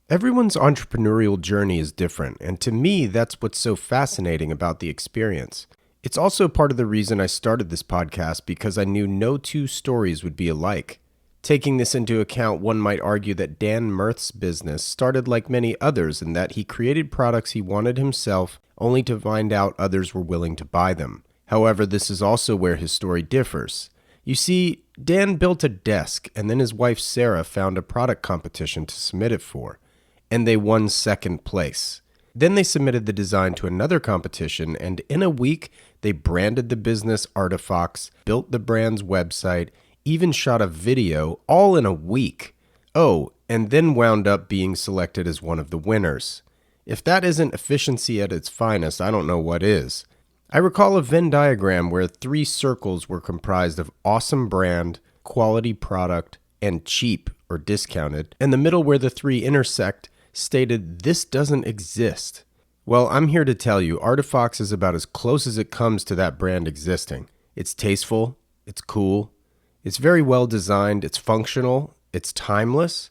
Everyone's entrepreneurial journey is different, and to me, that's what's so fascinating about the experience. It's also part of the reason I started this podcast because I knew no two stories would be alike. Taking this into account, one might argue that Dan Mirth's business started like many others in that he created products he wanted himself only to find out others were willing to buy them. However, this is also where his story differs. You see, Dan built a desk, and then his wife Sarah found a product competition to submit it for, and they won second place. Then they submitted the design to another competition, and in a week, they branded the business Artifox, built the brand's website, even shot a video, all in a week. Oh, and then wound up being selected as one of the winners. If that isn't efficiency at its finest, I don't know what is. I recall a Venn diagram where three circles were comprised of awesome brand, quality product, and cheap or discounted, and the middle where the three intersect stated this doesn't exist. Well, I'm here to tell you Artifox is about as close as it comes to that brand existing. It's tasteful, it's cool, it's very well designed, it's functional, it's timeless,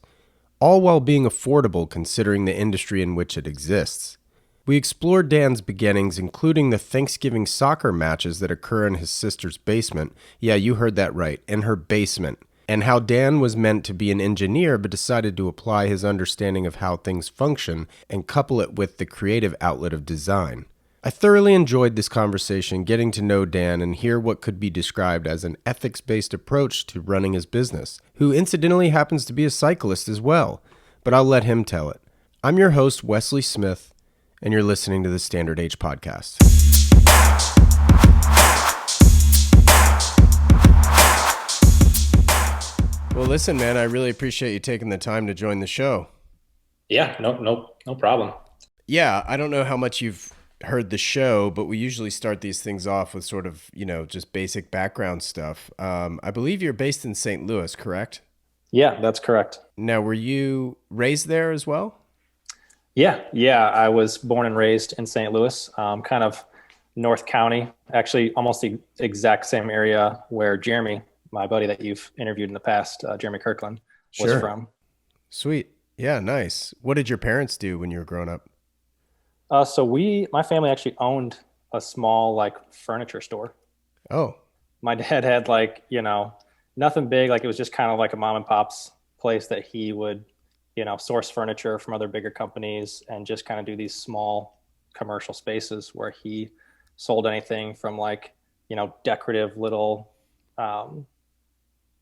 all while being affordable considering the industry in which it exists. We explored Dan's beginnings, including the Thanksgiving soccer matches that occur in his sister's basement. Yeah, you heard that right, in her basement. And how Dan was meant to be an engineer but decided to apply his understanding of how things function and couple it with the creative outlet of design. I thoroughly enjoyed this conversation, getting to know Dan and hear what could be described as an ethics-based approach to running his business, who incidentally happens to be a cyclist as well, but I'll let him tell it. I'm your host, Wesley Smith, and you're listening to the Standard Age Podcast. Well, listen, man, I really appreciate you taking the time to join the show. Yeah, no problem. Yeah, I don't know how much you've heard the show, but we usually start these things off with sort of, just basic background stuff. I believe you're based in St. Louis, correct? Yeah, that's correct. Now, were you raised there as well? Yeah. I was born and raised in St. Louis, kind of North County, actually almost the exact same area where Jeremy, my buddy that you've interviewed in the past, Jeremy Kirkland, was Sure. from. Sweet. Yeah, nice. What did your parents do when you were growing up? My family actually owned a small like furniture store. Oh, My dad had nothing big, like it was just kind of like a mom and pop's place that he would, source furniture from other bigger companies and just kind of do these small commercial spaces where he sold anything from decorative little um,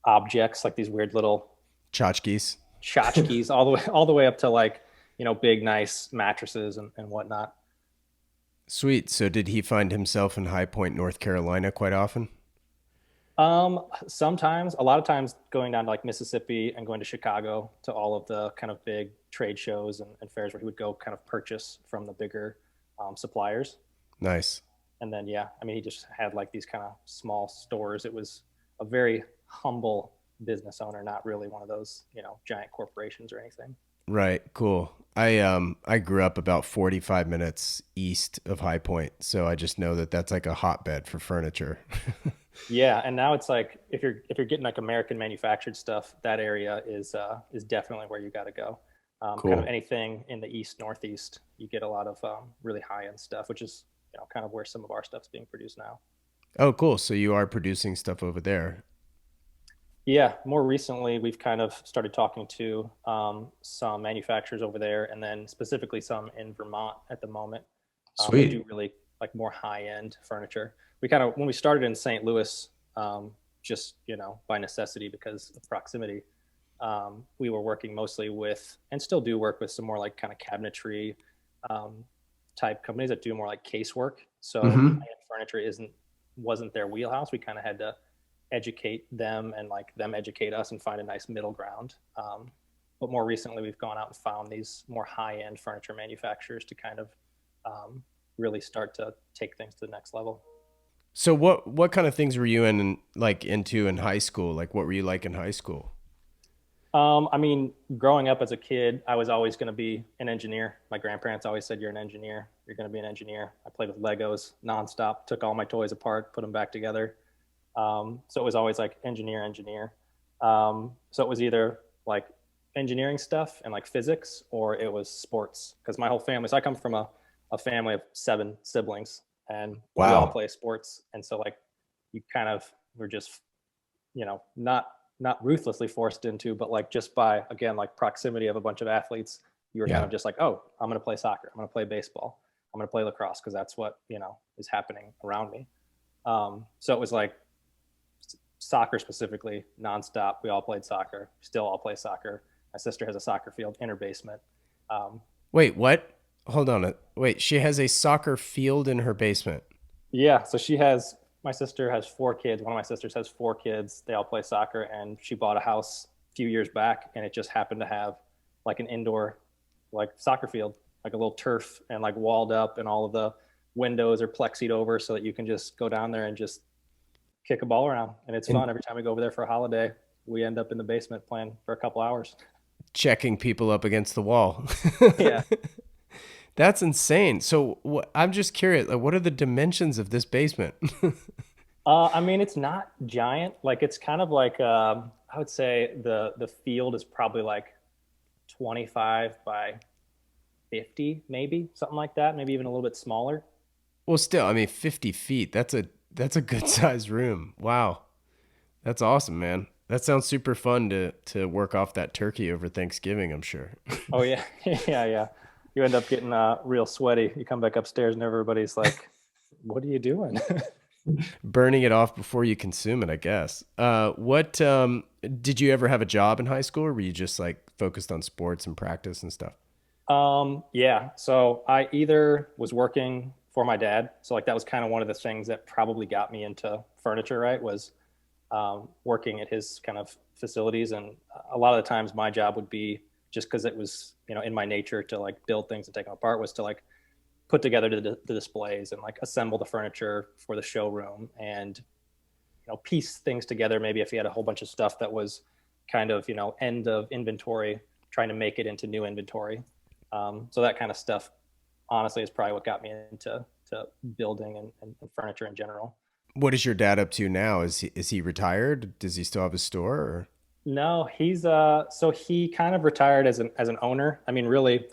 objects, like these weird little tchotchkes. tchotchkes, all the way up to big nice mattresses and whatnot. Sweet. So did he find himself in High Point, North Carolina quite often? Sometimes, a lot of times going down to like Mississippi and going to Chicago to all of the kind of big trade shows and fairs where he would go kind of purchase from the bigger suppliers. Nice. And then, yeah, I mean, he just had like these kind of small stores. It was a very humble business owner, not really one of those, giant corporations or anything. Right, cool. I grew up about 45 minutes east of High Point, so I just know that that's like a hotbed for furniture. Yeah, and now it's like if you're getting like American manufactured stuff, that area is definitely where you got to go. Kind of Cool. anything in the east northeast, you get a lot of really high end stuff, which is kind of where some of our stuff's being produced now. Oh, cool. So you are producing stuff over there. Yeah, more recently we've kind of started talking to some manufacturers over there, and then specifically some in Vermont at the moment that Sweet. do really like more high end furniture. We kind of when we started in St. Louis, just by necessity because of proximity, we were working mostly with and still do work with some more like kind of cabinetry um, type companies that do more like casework. So Mm-hmm. high-end furniture wasn't their wheelhouse. We kind of had to educate them and like them educate us and find a nice middle ground. But more recently, we've gone out and found these more high end furniture manufacturers to kind of um, really start to take things to the next level. So what kind of things were you into in high school? Like what were you like in high school? I mean, growing up as a kid, I was always going to be an engineer. My grandparents always said, "You're an engineer. You're going to be an engineer." I played with Legos nonstop, took all my toys apart, put them back together. So it was always like engineer, engineer. So it was either like engineering stuff and like physics, or it was sports. Because my whole family, so I come from a family of 7 siblings, and we all Wow. play sports. And so like you kind of were just, not ruthlessly forced into, but like just by, again, like proximity of a bunch of athletes, you were kind Yeah. of just like, oh, I'm going to play soccer, I'm going to play baseball, I'm going to play lacrosse, because that's what is happening around me. So it was like soccer specifically nonstop. We all played soccer, still all play soccer. My sister has a soccer field in her basement. um, Wait, what? Hold on. Wait, she has a soccer field in her basement. Yeah, so my sister has 4 kids. One of my sisters has 4 kids. They all play soccer, and she bought a house a few years back, and it just happened to have like an indoor, like soccer field, like a little turf, and like walled up, and all of the windows are plexied over so that you can just go down there and just kick a ball around. And it's And fun. Every time we go over there for a holiday, we end up in the basement playing for a couple hours. checking people up against the wall. Yeah. That's insane. So I'm just curious, like, what are the dimensions of this basement? I mean, it's not giant. Like it's kind of like I would say the field is probably like 25 by 50, maybe something like that. Maybe even a little bit smaller. Well, still, I mean, 50 feet. That's a good sized room. Wow. That's awesome, man. That sounds super fun to work off that turkey over Thanksgiving, I'm sure. Oh yeah, yeah, yeah. You end up getting real sweaty. You come back upstairs and everybody's like, "What are you doing?" Burning it off before you consume it, I guess. What did you ever have a job in high school, or were you just like focused on sports and practice and stuff? Yeah. So I either was working for my dad. So like that was kind of one of the things that probably got me into furniture, right? Was working at his kind of facilities. And a lot of the times my job would be, just because it was, in my nature to like build things and take them apart, was to like put together the displays and like assemble the furniture for the showroom, and, piece things together. Maybe if he had a whole bunch of stuff that was kind of, end of inventory, trying to make it into new inventory. So that kind of stuff, honestly, is probably what got me into building and furniture in general. What is your dad up to now? Is he retired? Does he still have a store? Or? No, he's so he kind of retired as an owner. I mean, really,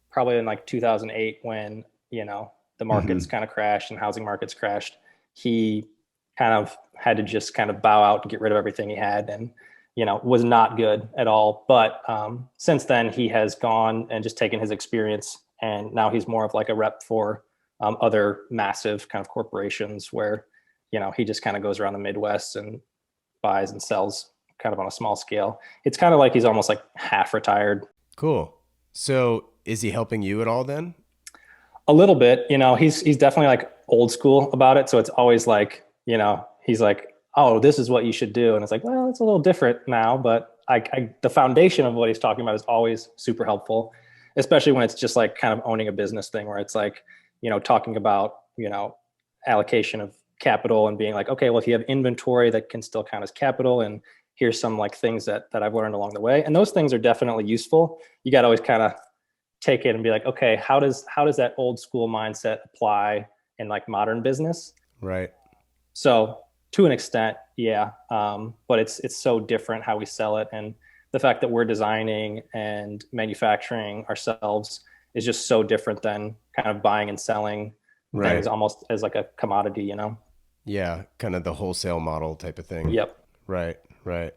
probably in like 2008, when the markets Hmm. kind of crashed and housing markets crashed. He kind of had to just kind of bow out and get rid of everything he had, and was not good at all. But since then, he has gone and just taken his experience, and now he's more of like a rep for other massive kind of corporations, where he just kind of goes around the Midwest and buys and sells kind of on a small scale. It's kind of like he's almost like half retired. Cool. So is he helping you at all then? A little bit. He's definitely like old school about it. So it's always like, he's like, oh, this is what you should do. And it's like, well, it's a little different now, but the foundation of what he's talking about is always super helpful, especially when it's just like kind of owning a business thing, where it's like, talking about, allocation of capital, and being like, okay, well, if you have inventory, that can still count as capital. And here's some like things that I've learned along the way. And those things are definitely useful. You got to always kind of take it and be like, okay, how does that old school mindset apply in like modern business? Right. So to an extent, yeah, but it's so different how we sell it, and the fact that we're designing and manufacturing ourselves is just so different than kind of buying and selling things Right. almost as like a commodity. Yeah. Kind of the wholesale model type of thing. Yep. Right. Right.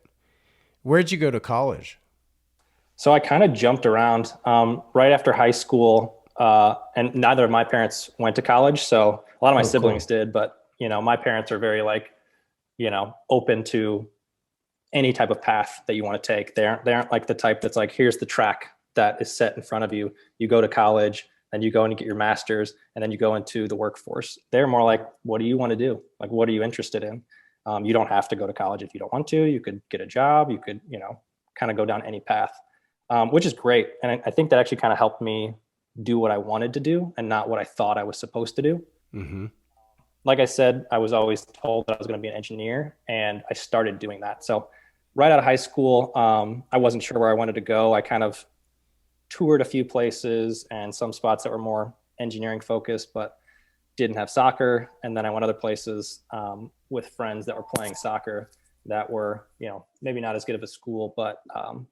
Where'd you go to college? So I kind of jumped around right after high school, and neither of my parents went to college. So a lot of my Oh, siblings cool. did, but my parents are very like, open to any type of path that you want to take. They aren't like the type that's like, here's the track that is set in front of you. You go to college, then you go and you get your master's, and then you go into the workforce. They're more like, what do you want to do? Like, what are you interested in? You don't have to go to college if you don't want to. You could get a job. You could, kind of go down any path, which is great. And I think that actually kind of helped me do what I wanted to do and not what I thought I was supposed to do. Mm-hmm. Like I said, I was always told that I was going to be an engineer, and I started doing that. So right out of high school, I wasn't sure where I wanted to go. I kind of toured a few places and some spots that were more engineering focused, but didn't have soccer. And then I went other places with friends that were playing soccer that were, maybe not as good of a school, but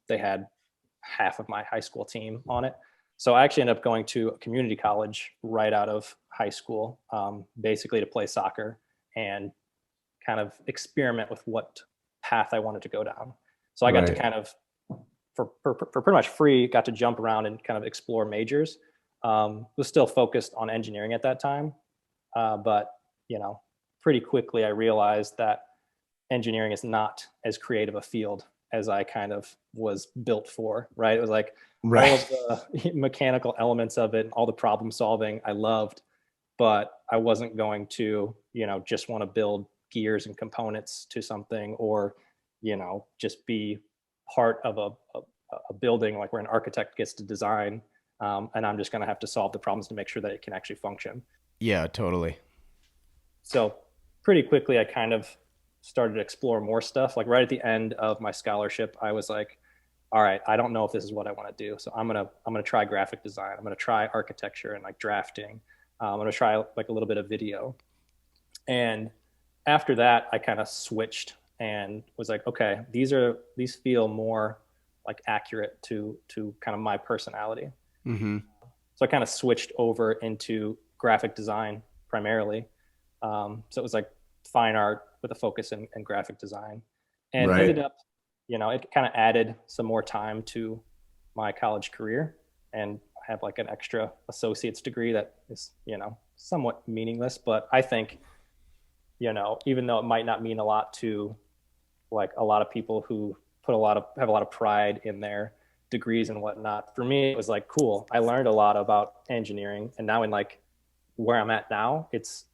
they had half of my high school team on it. So I actually ended up going to a community college right out of high school, basically to play soccer and kind of experiment with what path I wanted to go down. So I got to Right. kind of, for pretty much free, got to jump around and kind of explore majors. Was still focused on engineering at that time, but pretty quickly I realized that engineering is not as creative a field as I kind of was built for, right? It was like all Right. of the mechanical elements of it, all the problem solving I loved, but I wasn't going to, just want to build gears and components to something, or, just be part of a building like where an architect gets to design. And I'm just going to have to solve the problems to make sure that it can actually function. Yeah, totally. So pretty quickly, I kind of started to explore more stuff. Like right at the end of my scholarship, I was like, all right, I don't know if this is what I want to do. So I'm gonna try graphic design. I'm gonna try architecture and like drafting. I'm gonna try like a little bit of video. And after that, I kind of switched and was like, okay, these feel more like accurate to kind of my personality. Mm-hmm. So I kind of switched over into graphic design primarily. So it was like fine art with a focus in graphic design, and Right. ended up, it kind of added some more time to my college career. And I have like an extra associate's degree that is, somewhat meaningless, but I think, even though it might not mean a lot to like a lot of people who have a lot of pride in their degrees and whatnot, for me it was like cool. I learned a lot about engineering, and now in like where I'm at now, it's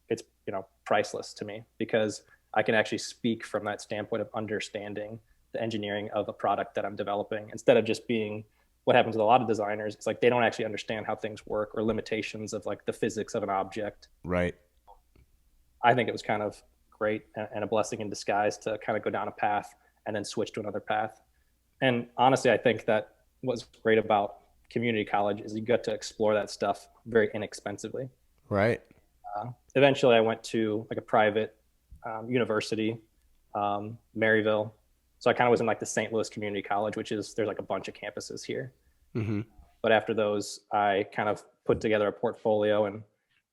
priceless to me because I can actually speak from that standpoint of understanding the engineering of a product that I'm developing, instead of just being what happens with a lot of designers. It's like they don't actually understand how things work or limitations of like the physics of an object. Right. I think it was kind of great and a blessing in disguise to kind of go down a path and then switch to another path. And honestly, I think that what's great about community college is you get to explore that stuff very inexpensively. Right. Eventually, I went to like a private university, Maryville. So I kind of was in like the St. Louis Community College, which is there's like a bunch of campuses here. Mm-hmm. But after those, I kind of put together a portfolio and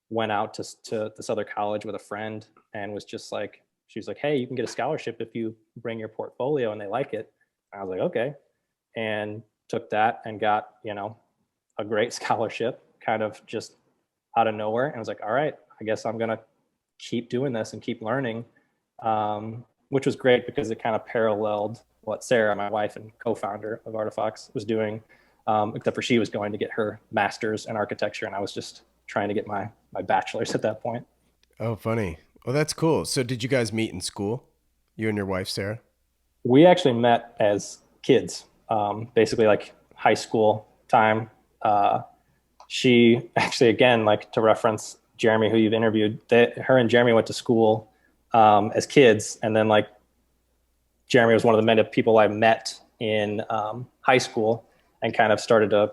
went out to this other college with a friend, and was just like, she was like, hey, you can get a scholarship if you bring your portfolio and they like it. And I was like, okay. And took that and got, a great scholarship kind of just out of nowhere. And I was like, all right, I guess I'm going to keep doing this and keep learning, which was great because it kind of paralleled what Sarah, my wife and co-founder of Artifox, was doing, except for she was going to get her master's in architecture, and I was just trying to get my bachelor's at that point. Oh, funny. Well, that's cool. So did you guys meet in school? You and your wife, Sarah? We actually met as kids, basically like high school time. She actually, again, like to reference Jeremy, who you've interviewed, her and Jeremy went to school as kids. And then like Jeremy was one of the many people I met in high school and kind of started to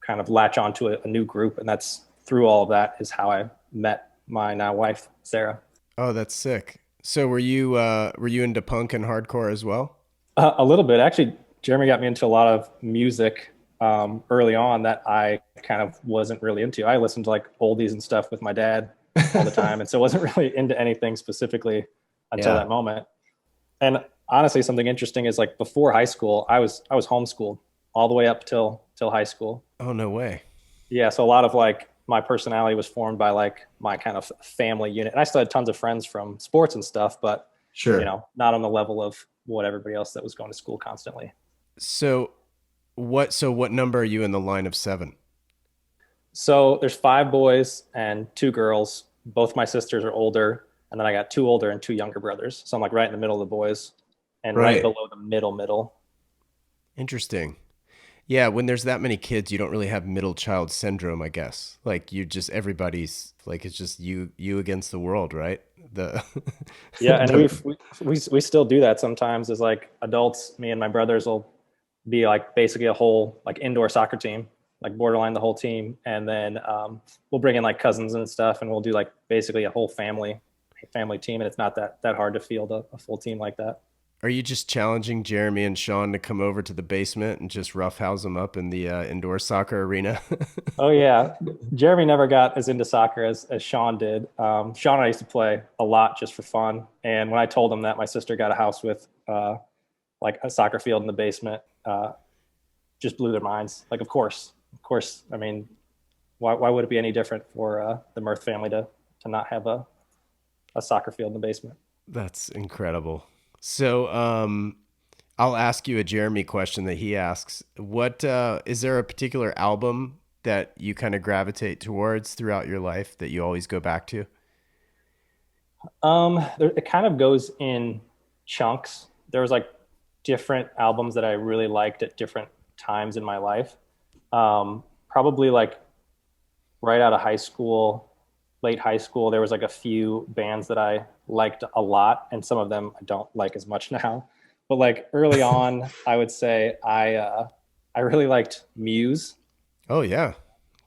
kind of latch onto a new group. And that's through all of that is how I met my now wife, Sarah. Oh, that's sick. So were you into punk and hardcore as well? A little bit. Actually, Jeremy got me into a lot of music early on that I kind of wasn't really into. I listened to like oldies and stuff with my dad all the time, and so wasn't really into anything specifically until Yeah. that moment. And honestly, something interesting is like before high school, I was homeschooled all the way up till high school. Oh, no way. Yeah, so a lot of like my personality was formed by like my kind of family unit, and I still had tons of friends from sports and stuff, but Sure. not on the level of what everybody else that was going to school constantly. So what number are you in the line of seven? So there's five boys and two girls. Both my sisters are older, and then I got two older and two younger brothers. So I'm like right in the middle of the boys, and right Right. below the middle. Interesting. Yeah, when there's that many kids, you don't really have middle child syndrome, I guess. Like you just everybody's like it's just you against the world, right? The Yeah, and the we still do that sometimes. As like adults, me and my brothers will be like basically a whole like indoor soccer team, like borderline the whole team, and then we'll bring in like cousins and stuff, and we'll do like basically a whole family team, and it's not that hard to field a full team like that. Are you just challenging Jeremy and Sean to come over to the basement and just roughhouse them up in the indoor soccer arena? Oh yeah, Jeremy never got as into soccer as Sean did. Sean and I used to play a lot just for fun. And when I told him that my sister got a house with like a soccer field in the basement, just blew their minds. Like, of course. I mean, why would it be any different for the Mirth family to not have a soccer field in the basement? That's incredible. So, I'll ask you a Jeremy question that he asks. What is there a particular album that you kind of gravitate towards throughout your life that you always go back to? It kind of goes in chunks. There was like different albums that I really liked at different times in my life. Probably like right out of high school, late high school, there was like a few bands that I liked a lot, and some of them I don't like as much now. But like early on, I would say I really liked Muse. Oh yeah,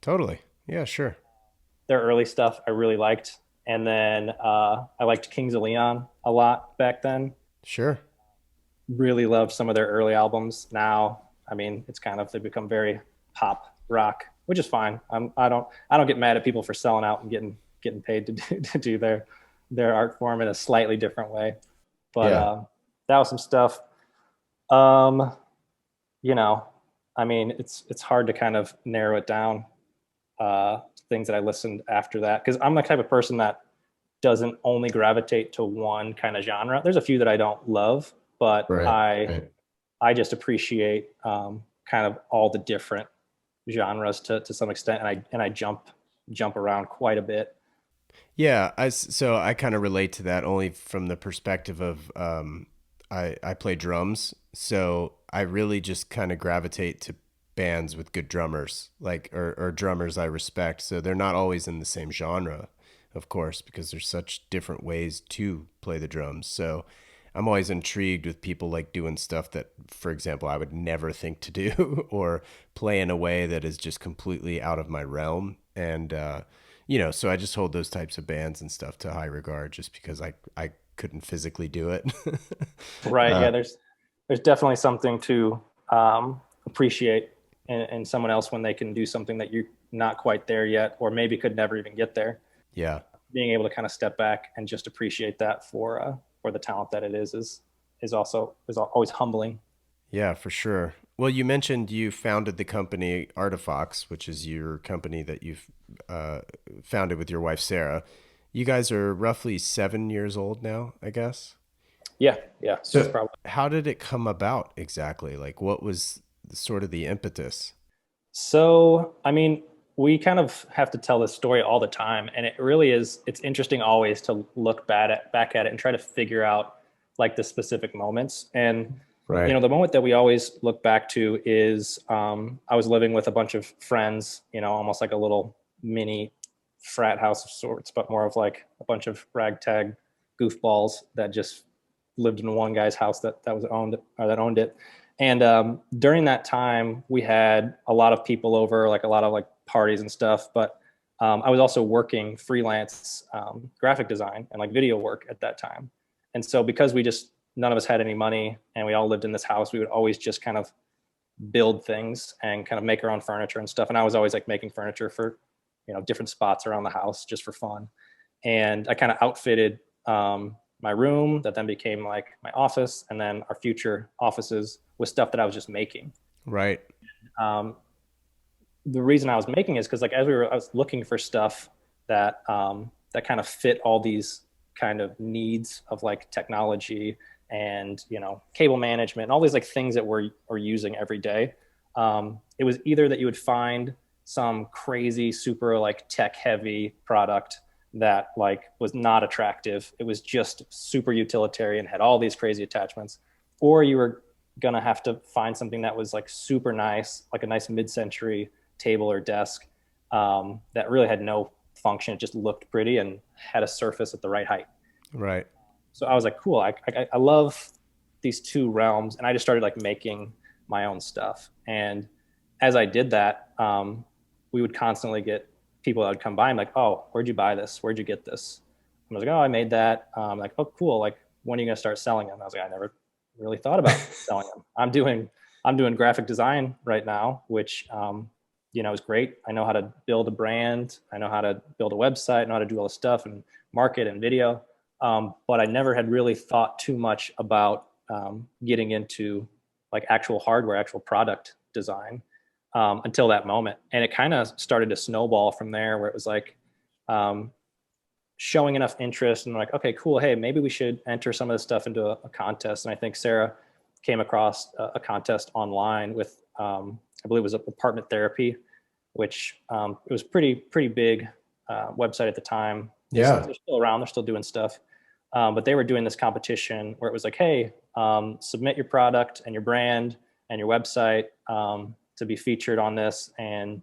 totally. Yeah, sure. Their early stuff I really liked, and then I liked Kings of Leon a lot back then. Sure. Really loved some of their early albums. Now, I mean, it's kind of they become very pop rock, which is fine. I don't get mad at people for selling out and getting paid to do their art form in a slightly different way. But Yeah. that was some stuff. Um, you know, I mean, it's hard to kind of narrow it down. Things that I listened after that because I'm the type of person that doesn't only gravitate to one kind of genre. There's a few that I don't love, but Right. Right. I just appreciate kind of all the different genres to some extent, and I jump around quite a bit. Yeah, so I kind of relate to that only from the perspective of I play drums, so I really just kind of gravitate to bands with good drummers, like or drummers I respect. So they're not always in the same genre, of course, because there's such different ways to play the drums. So I'm always intrigued with people like doing stuff that, for example, I would never think to do or play in a way that is just completely out of my realm. And so I just hold those types of bands and stuff to high regard just because I couldn't physically do it. Right? uh, Yeah, there's definitely something to appreciate in someone else when they can do something that you're not quite there yet, or maybe could never even get there. yeah. Being able to kind of step back and just appreciate that for the talent that it is also is always humbling. Yeah, for sure. Well, you mentioned you founded the company Artifox, which is your company that you've uh, founded with your wife, Sarah. You guys are roughly 7 years old now, I guess. Yeah, yeah. It's So, probably how did it come about exactly? Like, what was sort of the impetus? so. I mean, we kind of have to tell this story all the time, and it really is. It's interesting always to look back at it and try to figure out like the specific moments. And Right. the moment that we always look back to is I was living with a bunch of friends. Almost like a little mini frat house of sorts, but more of like a bunch of ragtag goofballs that just lived in one guy's house that was owned or that owned it. And during that time, we had a lot of people over, like a lot of like parties and stuff. But I was also working freelance graphic design and like video work at that time. And so because we just none of us had any money and we all lived in this house, we would always just kind of build things and kind of make our own furniture and stuff. And I was always like making furniture for different spots around the house just for fun. And I kind of outfitted my room that then became like my office, and then our future offices with stuff that I was just making. Right. Um, the reason I was making is because like I was looking for stuff that kind of fit all these kind of needs of like technology and cable management and all these like things that we're using every day. It was either that you would find some crazy super like tech heavy product that like was not attractive. It was just super utilitarian, had all these crazy attachments, or you were gonna have to find something that was like super nice, like a nice mid-century table or desk that really had no function. It just looked pretty and had a surface at the right height. Right. So I was like, cool. I love these two realms, and I just started like making my own stuff. And as I did that, we would constantly get people that would come by and like, oh, where'd you buy this? Where'd you get this? And I was like, oh, I made that. Like, oh, cool. Like, when are you gonna start selling them? I was like, I really thought about selling them. I'm doing graphic design right now, which, is great. I know how to build a brand. I know how to build a website, I know how to do all this stuff and market and video. But I never had really thought too much about getting into like actual hardware, actual product design until that moment. And it kind of started to snowball from there, where it was like showing enough interest and like, okay, cool. Hey, maybe we should enter some of this stuff into a contest. And I think Sarah came across a contest online with, I believe it was Apartment Therapy, which it was pretty big website at the time. Yeah. They're still around. They're still doing stuff. But they were doing this competition where it was like, hey, submit your product and your brand and your website to be featured on this. And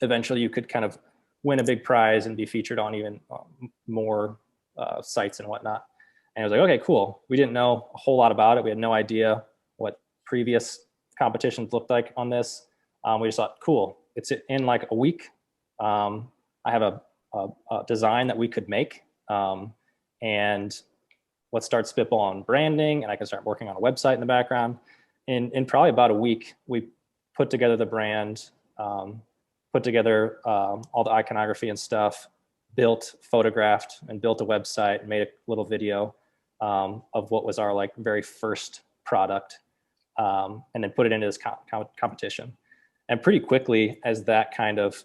eventually you could kind of win a big prize and be featured on even more sites and whatnot. And I was like, okay, cool. We didn't know a whole lot about it. We had no idea what previous competitions looked like on this. We just thought, cool, it's in like a week. I have a design that we could make. And let's start spitballing branding, and I can start working on a website in the background. In probably about a week, we put together the brand, put together all the iconography and stuff, photographed and built a website and made a little video of what was our like very first product, and then put it into this competition. And pretty quickly, as that kind of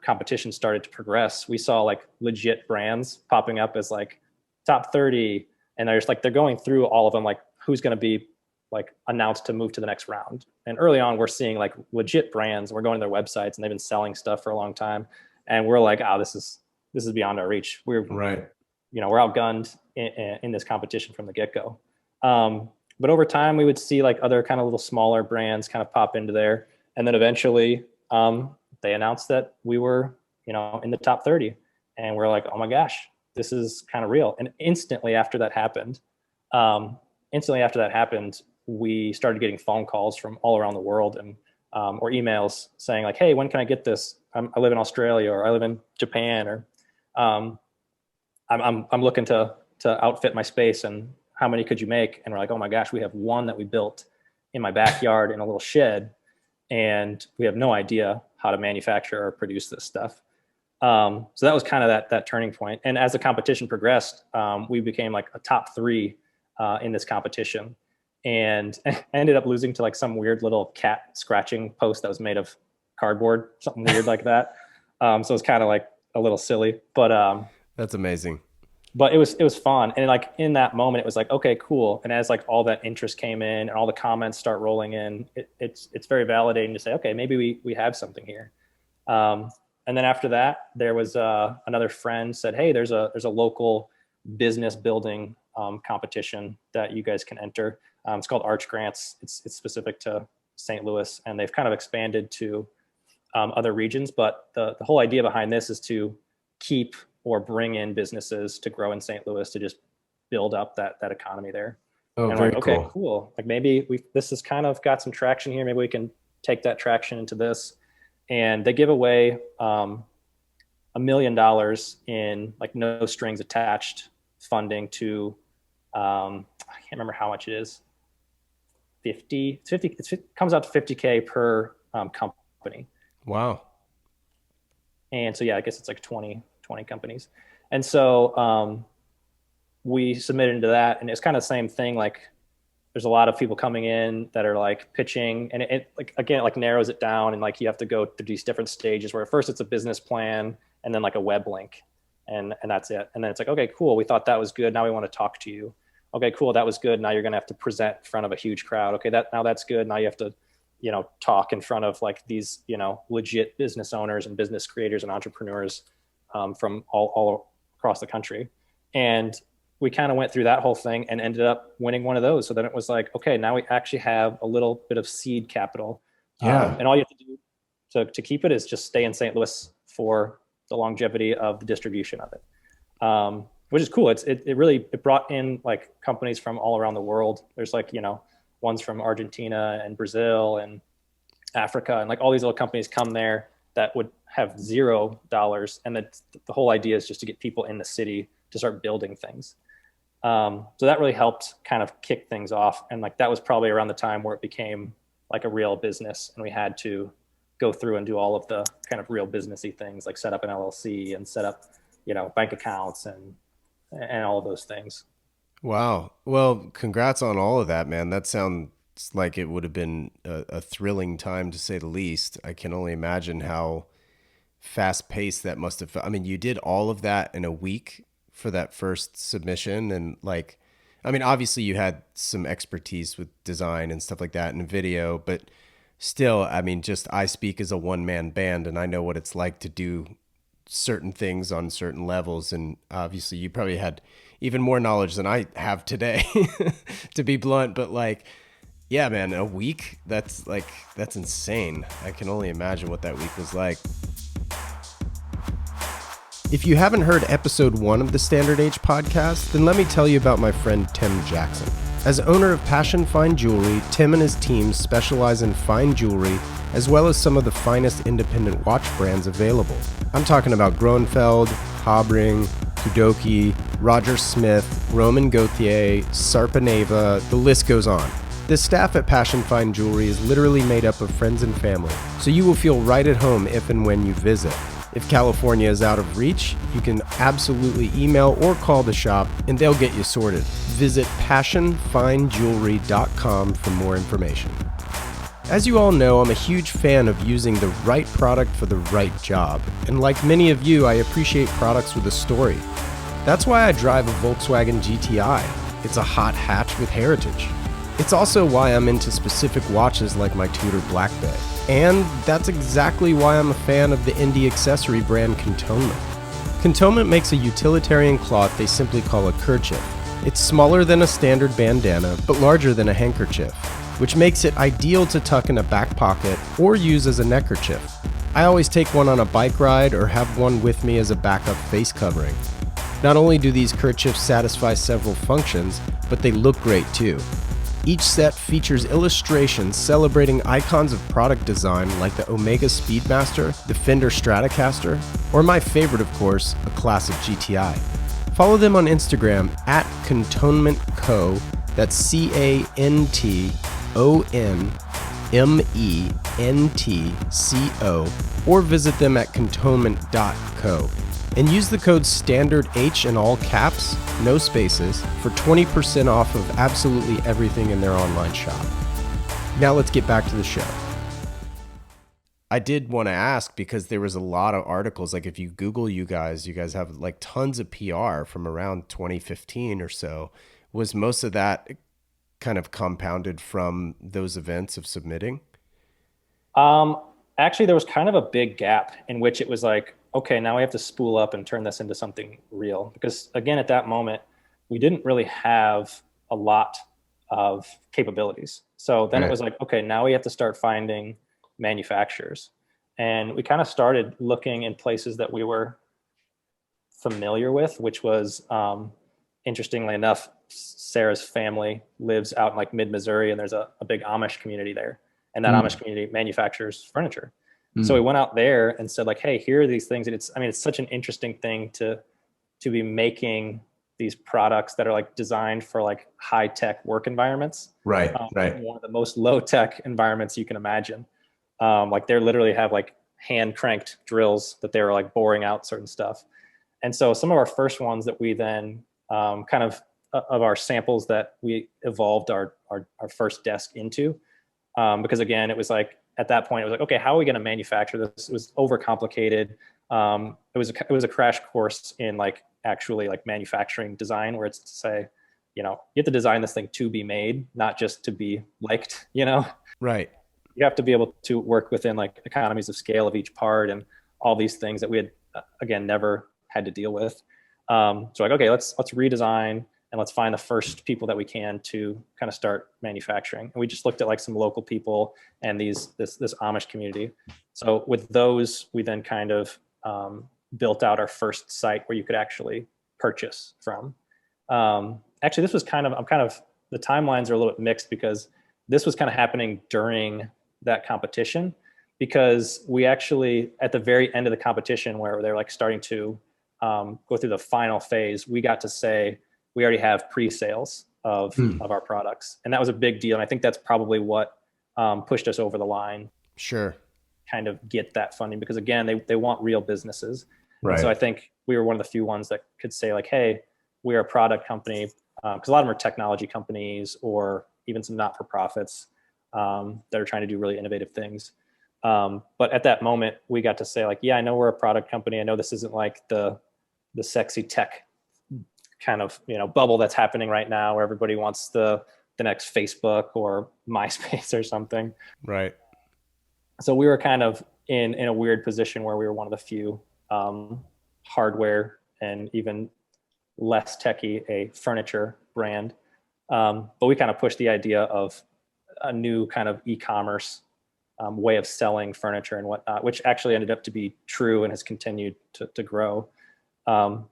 competition started to progress, we saw like legit brands popping up as like top 30, and they're going through all of them, like who's going to be like announced to move to the next round. And early on, we're seeing like legit brands. We're going to their websites and they've been selling stuff for a long time, and we're like, oh, this is beyond our reach. We're right. We're outgunned in this competition from the get-go. But over time, we would see like other kind of little smaller brands kind of pop into there, and then eventually they announced that we were, in the top 30, and we're like, oh my gosh, this is kind of real. And instantly after that happened, we started getting phone calls from all around the world and or emails saying like, hey, when can I get this? I live in Australia, or I live in Japan, or I'm looking to outfit my space, and how many could you make? And we're like, oh my gosh, we have one that we built in my backyard in a little shed, and we have no idea how to manufacture or produce this stuff. So that was kind of that turning point. And as the competition progressed, we became like a top 3 in this competition, and ended up losing to like some weird little cat scratching post that was made of cardboard, something weird like that. So it's kind of like a little silly, but that's amazing. But it was fun. And like in that moment, it was like, okay, cool. And as like all that interest came in and all the comments start rolling in, it's very validating to say, okay, maybe we have something here. And then after that, there was another friend said, hey, there's a local business building competition that you guys can enter. It's called Arch Grants. It's specific to St. Louis, and they've kind of expanded to other regions. But the whole idea behind this is to keep or bring in businesses to grow in St. Louis, to just build up that economy there. Oh, and very like, okay, cool. cool. Like maybe this has kind of got some traction here. Maybe we can take that traction into this. And they give away $1 million in like no strings attached funding to, I can't remember how much it is. 50, it comes out to 50K per company. Wow. And so, yeah, I guess it's like 20 companies. And so we submitted into that, and it's kind of the same thing. Like there's a lot of people coming in that are like pitching, and it like, again, it like narrows it down, and like you have to go through these different stages where at first it's a business plan and then like a web link, and that's it. And then it's like, okay, cool. We thought that was good. Now we want to talk to you. Okay, cool. That was good. Now you're going to have to present in front of a huge crowd. Okay, now that's good. Now you have to, talk in front of like these, legit business owners and business creators and entrepreneurs from all across the country. And we kind of went through that whole thing and ended up winning one of those. So then it was like, okay, now we actually have a little bit of seed capital. Yeah. And all you have to do to keep it is just stay in St. Louis for the longevity of the distribution of it, which is cool. It really brought in like companies from all around the world. There's like, ones from Argentina and Brazil and Africa, and like all these little companies come there that would have $0. And the whole idea is just to get people in the city to start building things. So that really helped kind of kick things off. And like that was probably around the time where it became like a real business, and we had to go through and do all of the kind of real businessy things, like set up an LLC and set up, bank accounts and all of those things. Wow. Well, congrats on all of that, man. That sounds like it would have been a thrilling time to say the least. I can only imagine how fast paced that must have felt. I mean, you did all of that in a week for that first submission. And like, I mean, obviously you had some expertise with design and stuff like that and video, but still, I mean, just I speak as a one man band and I know what it's like to do certain things on certain levels. And obviously you probably had even more knowledge than I have today, to be blunt. But like, yeah, man, a week, that's insane. I can only imagine what that week was like. If you haven't heard episode 1 of the Standard Age podcast, then let me tell you about my friend Tim Jackson. As owner of Passion Fine Jewelry, Tim and his team specialize in fine jewelry, as well as some of the finest independent watch brands available. I'm talking about Groenfeld, Habring, Kudoki, Roger Smith, Roman Gauthier, Sarpaneva, the list goes on. The staff at Passion Fine Jewelry is literally made up of friends and family, so you will feel right at home if and when you visit. If California is out of reach, you can absolutely email or call the shop and they'll get you sorted. Visit passionfinejewelry.com for more information. As you all know, I'm a huge fan of using the right product for the right job. And like many of you, I appreciate products with a story. That's why I drive a Volkswagen GTI. It's a hot hatch with heritage. It's also why I'm into specific watches like my Tudor Black Bay. And that's exactly why I'm a fan of the indie accessory brand Cantonment. Cantonment makes a utilitarian cloth they simply call a kerchief. It's smaller than a standard bandana, but larger than a handkerchief, which makes it ideal to tuck in a back pocket or use as a neckerchief. I always take one on a bike ride or have one with me as a backup face covering. Not only do these kerchiefs satisfy several functions, but they look great too. Each set features illustrations celebrating icons of product design like the Omega Speedmaster, the Fender Stratocaster, or my favorite of course, a classic GTI. Follow them on Instagram at Cantonment Co. That's CantonmentCo, or visit them at cantonment.co. And use the code STANDARDH in all caps, no spaces, for 20% off of absolutely everything in their online shop. Now let's get back to the show. I did want to ask because there was a lot of articles, like if you Google you guys have like tons of PR from around 2015 or so. Was most of that kind of compounded from those events of submitting? Actually, there was kind of a big gap in which it was like, okay, now we have to spool up and turn this into something real. Because again, at that moment, we didn't really have a lot of capabilities. So then It was like, okay, now we have to start finding manufacturers. And we kind of started looking in places that we were familiar with, which was, interestingly enough, Sarah's family lives out in like mid-Missouri, and there's a big Amish community there. And that Amish community manufactures furniture. So we went out there and said like, hey, here are these things. And it's such an interesting thing to be making these products that are like designed for like high tech work environments. Right. One of the most low tech environments you can imagine. Like they literally have like hand cranked drills that they were like boring out certain stuff. And so some of our first ones that we then kind of our samples that we evolved our first desk into, because again, it was like, at that point, it was like, okay, how are we going to manufacture this? It was overcomplicated. It was a crash course in like actually like manufacturing design, where it's to say, you have to design this thing to be made, not just to be liked, Right. You have to be able to work within like economies of scale of each part and all these things that we had, again, never had to deal with. So like, okay, let's redesign and let's find the first people that we can to kind of start manufacturing. And we just looked at like some local people and this Amish community. So with those, we then kind of built out our first site where you could actually purchase from. Actually, this was the timelines are a little bit mixed, because this was kind of happening during that competition, because we actually, at the very end of the competition where they're like starting to go through the final phase, we got to say, we already have pre-sales of our products. And that was a big deal. And I think that's probably what pushed us over the line, Sure. kind of get that funding, because again, they want real businesses. And so I Right. think we were one of the few ones that could say like, hey, we're a product company, because a lot of them are technology companies or even some not-for-profits that are trying to do really innovative things. But at that moment, we got to say like, yeah, I know we're a product company. I know this isn't like the sexy tech kind of, bubble that's happening right now where everybody wants the next Facebook or MySpace or something. Right. So we were kind of in a weird position where we were one of the few hardware and even less techy a furniture brand. But we kind of pushed the idea of a new kind of e-commerce way of selling furniture and whatnot, which actually ended up to be true and has continued to grow. So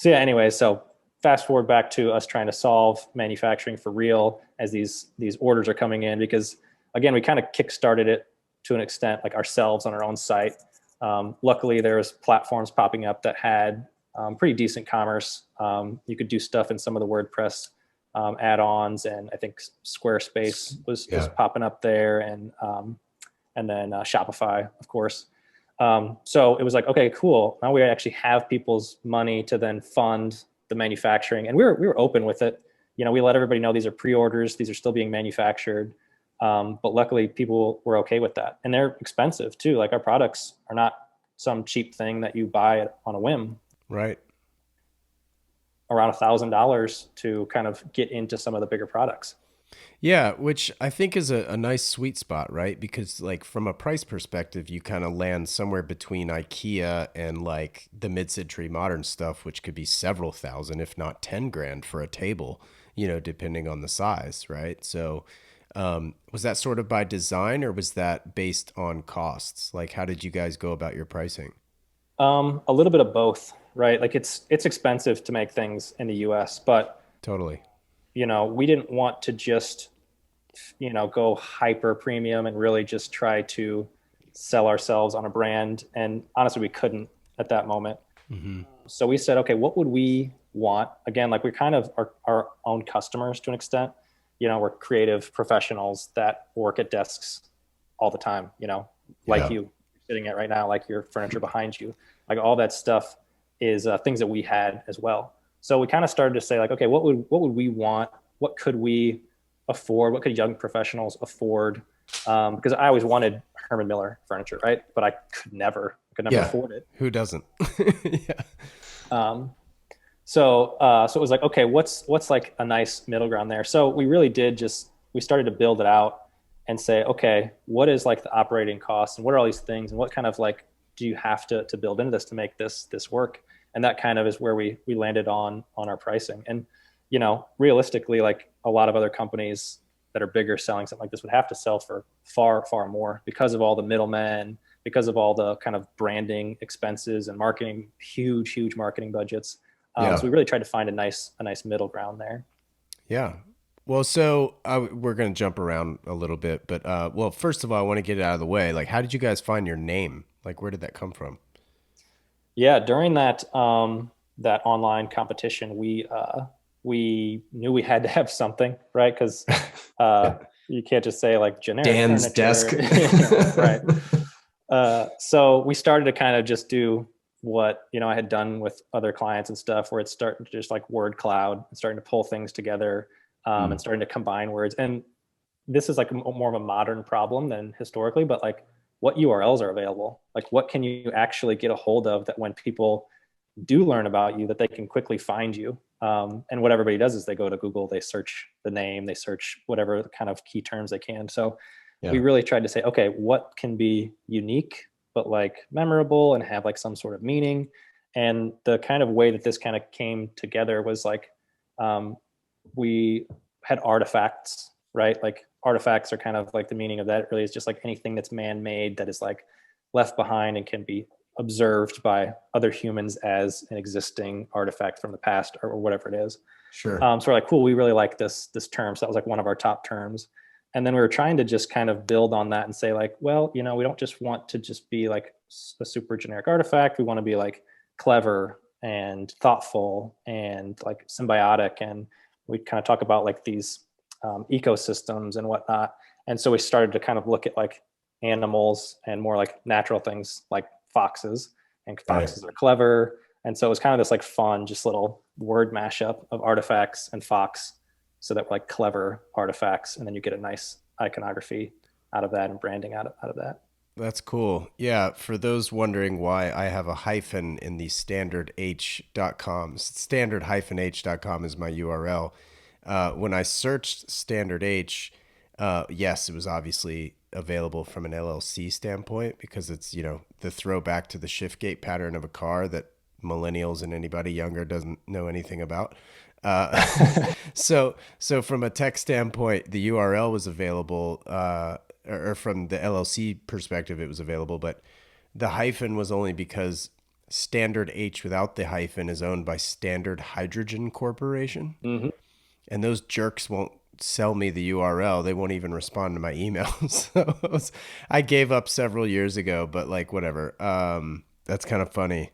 yeah, anyway, so fast forward back to us trying to solve manufacturing for real as these orders are coming in, because again, we kind of kickstarted it to an extent, like ourselves on our own site. Luckily, there's platforms popping up that had pretty decent commerce. You could do stuff in some of the WordPress add-ons, and I think Squarespace was popping up there, and then Shopify, of course. So it was like, okay, cool. Now we actually have people's money to then fund the manufacturing, and we were open with it. We let everybody know these are pre-orders; these are still being manufactured. But luckily, people were okay with that, and they're expensive too. Like our products are not some cheap thing that you buy on a whim. Right. Around $1,000 to kind of get into some of the bigger products. Yeah, which I think is a nice sweet spot, right? Because like from a price perspective, you kind of land somewhere between IKEA and like the mid-century modern stuff, which could be several thousand, if not 10 grand for a table, depending on the size, right? So was that sort of by design, or was that based on costs? Like, how did you guys go about your pricing? A little bit of both, right? Like it's expensive to make things in the US, but Totally. we didn't want to just, go hyper premium and really just try to sell ourselves on a brand. And honestly, we couldn't at that moment. Mm-hmm. So we said, okay, what would we want? Again, like we're kind of our own customers to an extent. We're creative professionals that work at desks all the time, like you sitting at right now, like your furniture behind you, like all that stuff is things that we had as well. So we kind of started to say like, okay, what would we want? What could we afford? What could young professionals afford? Because I always wanted Herman Miller furniture, right? But I could never afford it. Who doesn't? Yeah. So it was like, okay, what's like a nice middle ground there? So we really did we started to build it out and say, okay, what is like the operating costs and what are all these things and what kind of like do you have to build into this to make this work? And that kind of is where we landed on our pricing. And realistically, like a lot of other companies that are bigger selling something like this would have to sell for far, far more because of all the middlemen, because of all the kind of branding expenses and marketing, huge marketing budgets. So we really tried to find a nice middle ground there. Yeah. Well, so we're going to jump around a little bit, but well, first of all, I want to get it out of the way. Like, how did you guys find your name? Like, where did that come from? Yeah, during that online competition, we knew we had to have something, right? Because you can't just say like generic Dan's furniture. desk. Right. So we started to kind of just do what I had done with other clients and stuff, where it's starting to just like word cloud and starting to pull things together and starting to combine words. And this is like more of a modern problem than historically, but like what URLs are available? Like what can you actually get a hold of that when people do learn about you, that they can quickly find you? And what everybody does is they go to Google, they search the name, they search whatever kind of key terms they can. So we really tried to say, okay, what can be unique, but like memorable and have like some sort of meaning. And the kind of way that this kind of came together was like, we had artifacts, right? Like artifacts are kind of like the meaning of that. It really is just like anything that's man-made that is like left behind and can be observed by other humans as an existing artifact from the past or whatever it is. Sure. So we're like, cool, we really like this term. So that was like one of our top terms. And then we were trying to just kind of build on that and say like, well, we don't just want to just be like a super generic artifact. We want to be like clever and thoughtful and like symbiotic. And we kind of talk about like these ecosystems and whatnot. And so we started to kind of look at like animals and more like natural things like foxes, and Right. foxes are clever. And so it was kind of this like fun, just little word mashup of artifacts and fox, so that we're like clever artifacts. And then you get a nice iconography out of that and branding out of that. That's cool. Yeah, for those wondering why I have a hyphen in the standardh.com, standard-h.com is my URL. When I searched Standard H, yes, it was obviously available from an LLC standpoint because it's, the throwback to the shift gate pattern of a car that millennials and anybody younger doesn't know anything about. So from a tech standpoint, the URL was available, or from the LLC perspective, it was available, but the hyphen was only because Standard H without the hyphen is owned by Standard Hydrogen Corporation. Mm-hmm. And those jerks won't sell me the URL. They won't even respond to my emails. So I gave up several years ago, but like whatever. That's kind of funny.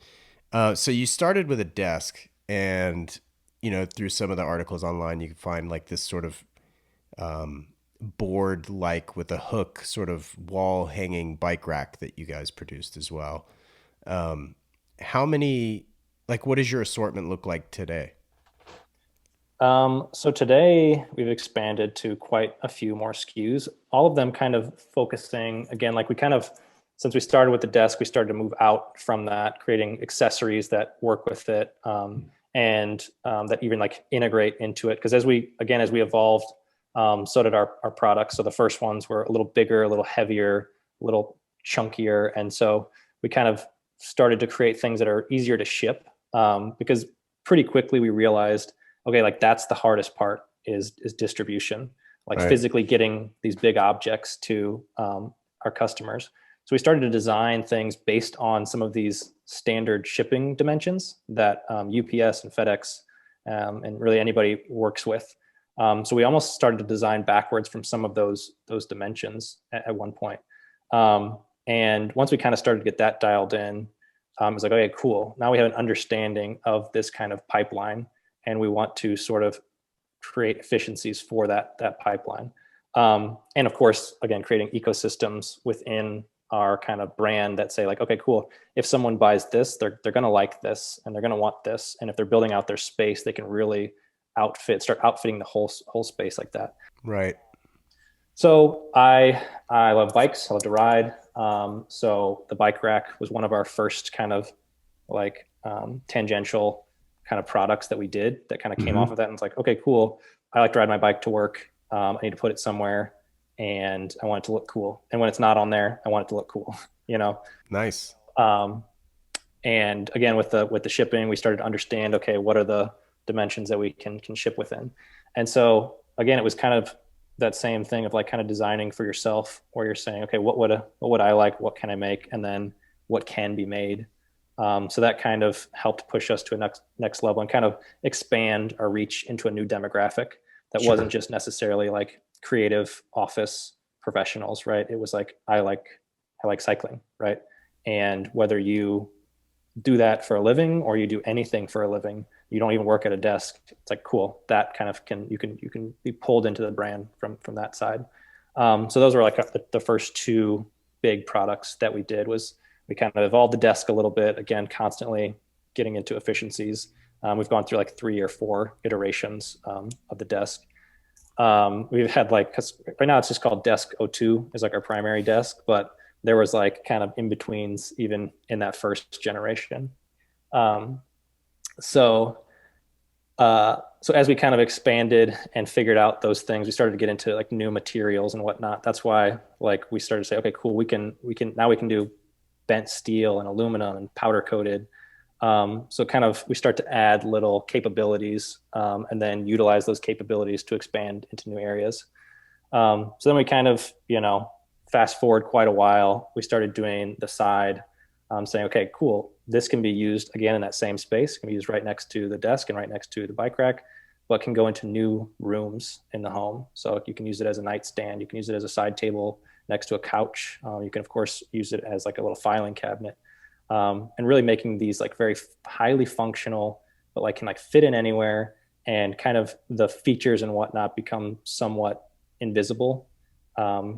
So you started with a desk, and through some of the articles online, you can find like this sort of board, like with a hook, sort of wall hanging bike rack that you guys produced as well. How many, like, what does your assortment look like today? So today we've expanded to quite a few more SKUs, all of them kind of focusing again, like we kind of, since we started with the desk, we started to move out from that, creating accessories that work with it, and that even like integrate into it. Because as we evolved, so did our products. So the first ones were a little bigger, a little heavier, a little chunkier. And so we kind of started to create things that are easier to ship, because pretty quickly we realized, okay, like that's the hardest part is distribution, like Right. physically getting these big objects to our customers. So we started to design things based on some of these standard shipping dimensions that UPS and FedEx, and really anybody works with. So we almost started to design backwards from some of those dimensions at one point. And once we kind of started to get that dialed in, it was like, okay, cool. Now we have an understanding of this kind of pipeline, and we want to sort of create efficiencies for that pipeline. And of course, again, creating ecosystems within our kind of brand that say like, okay, cool. If someone buys this, they're going to like this, and they're going to want this. And if they're building out their space, they can really start outfitting the whole space like that. Right. So I love bikes. I love to ride. So the bike rack was one of our first kind of like tangential kind of products that we did that kind of came off of that. And it's like, okay, cool. I like to ride my bike to work. I need to put it somewhere, and I want it to look cool. And when it's not on there, I want it to look cool, you know? Nice. And again, with the shipping, we started to understand, okay, what are the dimensions that we can ship within? And so again, it was kind of that same thing of like kind of designing for yourself, where you're saying, okay, what would I like? What can I make? And then what can be made? So that kind of helped push us to a next level and kind of expand our reach into a new demographic that wasn't just necessarily like creative office professionals, right? It was like, I like cycling, right? And whether you do that for a living or you do anything for a living, you don't even work at a desk, it's like, cool, that kind of you can be pulled into the brand from that side. So those were like the first two big products that we did. Was we kind of evolved the desk a little bit, again, constantly getting into efficiencies. We've gone through like 3 or 4 iterations of the desk. We've had like, cause right now it's just called Desk O2 is like our primary desk, but there was like kind of in betweens even in that first generation. So as we kind of expanded and figured out those things, we started to get into like new materials and whatnot. That's why like we started to say, okay, cool, we can do bent steel and aluminum and powder coated. So kind of we start to add little capabilities, and then utilize those capabilities to expand into new areas. So then we kind of, fast forward quite a while, we started doing the side, saying, okay, cool, this can be used again in that same space. It can be used right next to the desk and right next to the bike rack, but can go into new rooms in the home. So you can use it as a nightstand. You can use it as a side table next to a couch. You can, of course, use it as like a little filing cabinet. and really making these like very highly functional, but like can like fit in anywhere, and kind of the features and whatnot become somewhat invisible,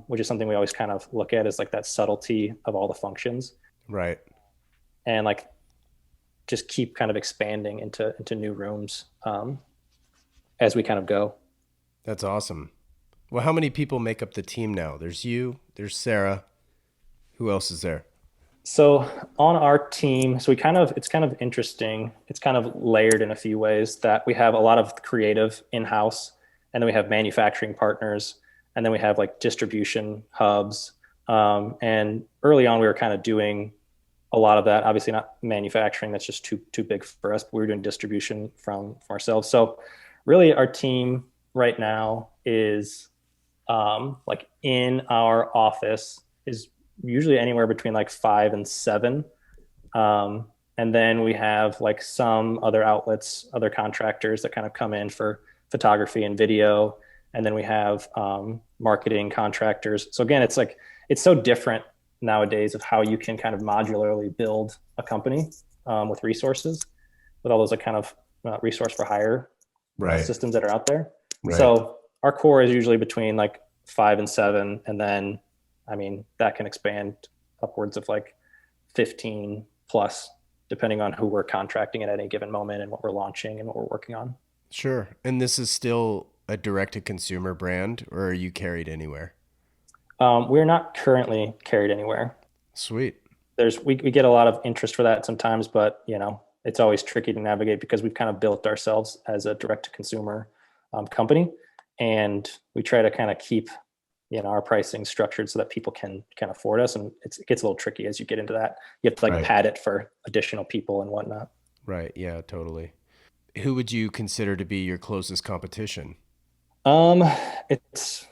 which is something we always kind of look at, is like that subtlety of all the functions, Right. and like just keep kind of expanding into new rooms, as we kind of go. That's awesome. Well, how many people make up the team now? There's you, there's Sarah. Who else is there? So on our team, so we kind of, it's kind of interesting. It's kind of layered in a few ways, that we have a lot of creative in-house, and then we have manufacturing partners, and then we have like distribution hubs. And early on, we were kind of doing a lot of that. Obviously, not manufacturing; that's just too big for us. But we were doing distribution from ourselves. So really, our team right now is, like in our office, is usually anywhere between like 5 and 7. And then we have like some other outlets, other contractors that kind of come in for photography and video. And then we have, marketing contractors. So again, it's like, it's so different nowadays of how you can kind of modularly build a company, with resources, with all those like kind of, resource for hire, Right. systems that are out there. Right. So our core is usually between like 5 and 7. And then, I mean, that can expand upwards of like 15 plus, depending on who we're contracting at any given moment and what we're launching and what we're working on. Sure. And this is still a direct to consumer brand, or are you carried anywhere? We're not currently carried anywhere. Sweet. We get a lot of interest for that sometimes, but it's always tricky to navigate because we've kind of built ourselves as a direct to consumer, company, and we try to kind of keep our pricing structured so that people can afford us, and it gets a little tricky as you get into that. You have to like Right. pad it for additional people and whatnot. Right. Yeah, totally. Who would you consider to be your closest competition? Um, it's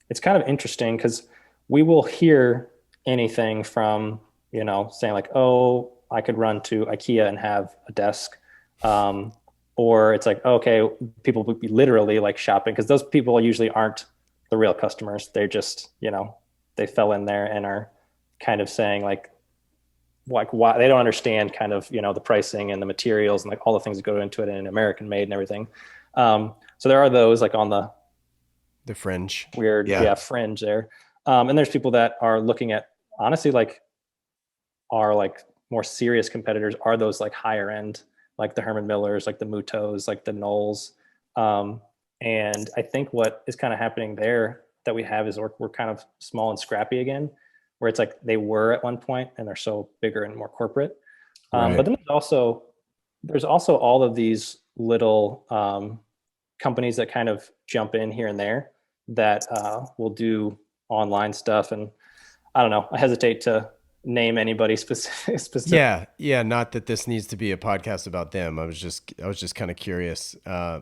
it's kind of interesting because we will hear anything from, saying like, oh, I could run to IKEA and have a desk. Um, or it's like, okay, people would be literally like shopping, because those people usually aren't the real customers. They're just, they fell in there and are kind of saying like why they don't understand kind of, the pricing and the materials and like all the things that go into it, and American made and everything. So there are those like on The fringe. weird, Yeah. yeah, fringe there. And there's people that are looking at, honestly, like are like more serious competitors are those like higher end, like the Herman Millers, like the Mutos, like the Knowles. Um, and I think what is kind of happening there that we have is we're kind of small and scrappy again, where it's like they were at one point and they're so bigger and more corporate. Right. But then there's also all of these little, companies that kind of jump in here and there that, will do online stuff. And I don't know, I hesitate to name anybody specific. Yeah, yeah. Not that this needs to be a podcast about them. I was just kind of curious,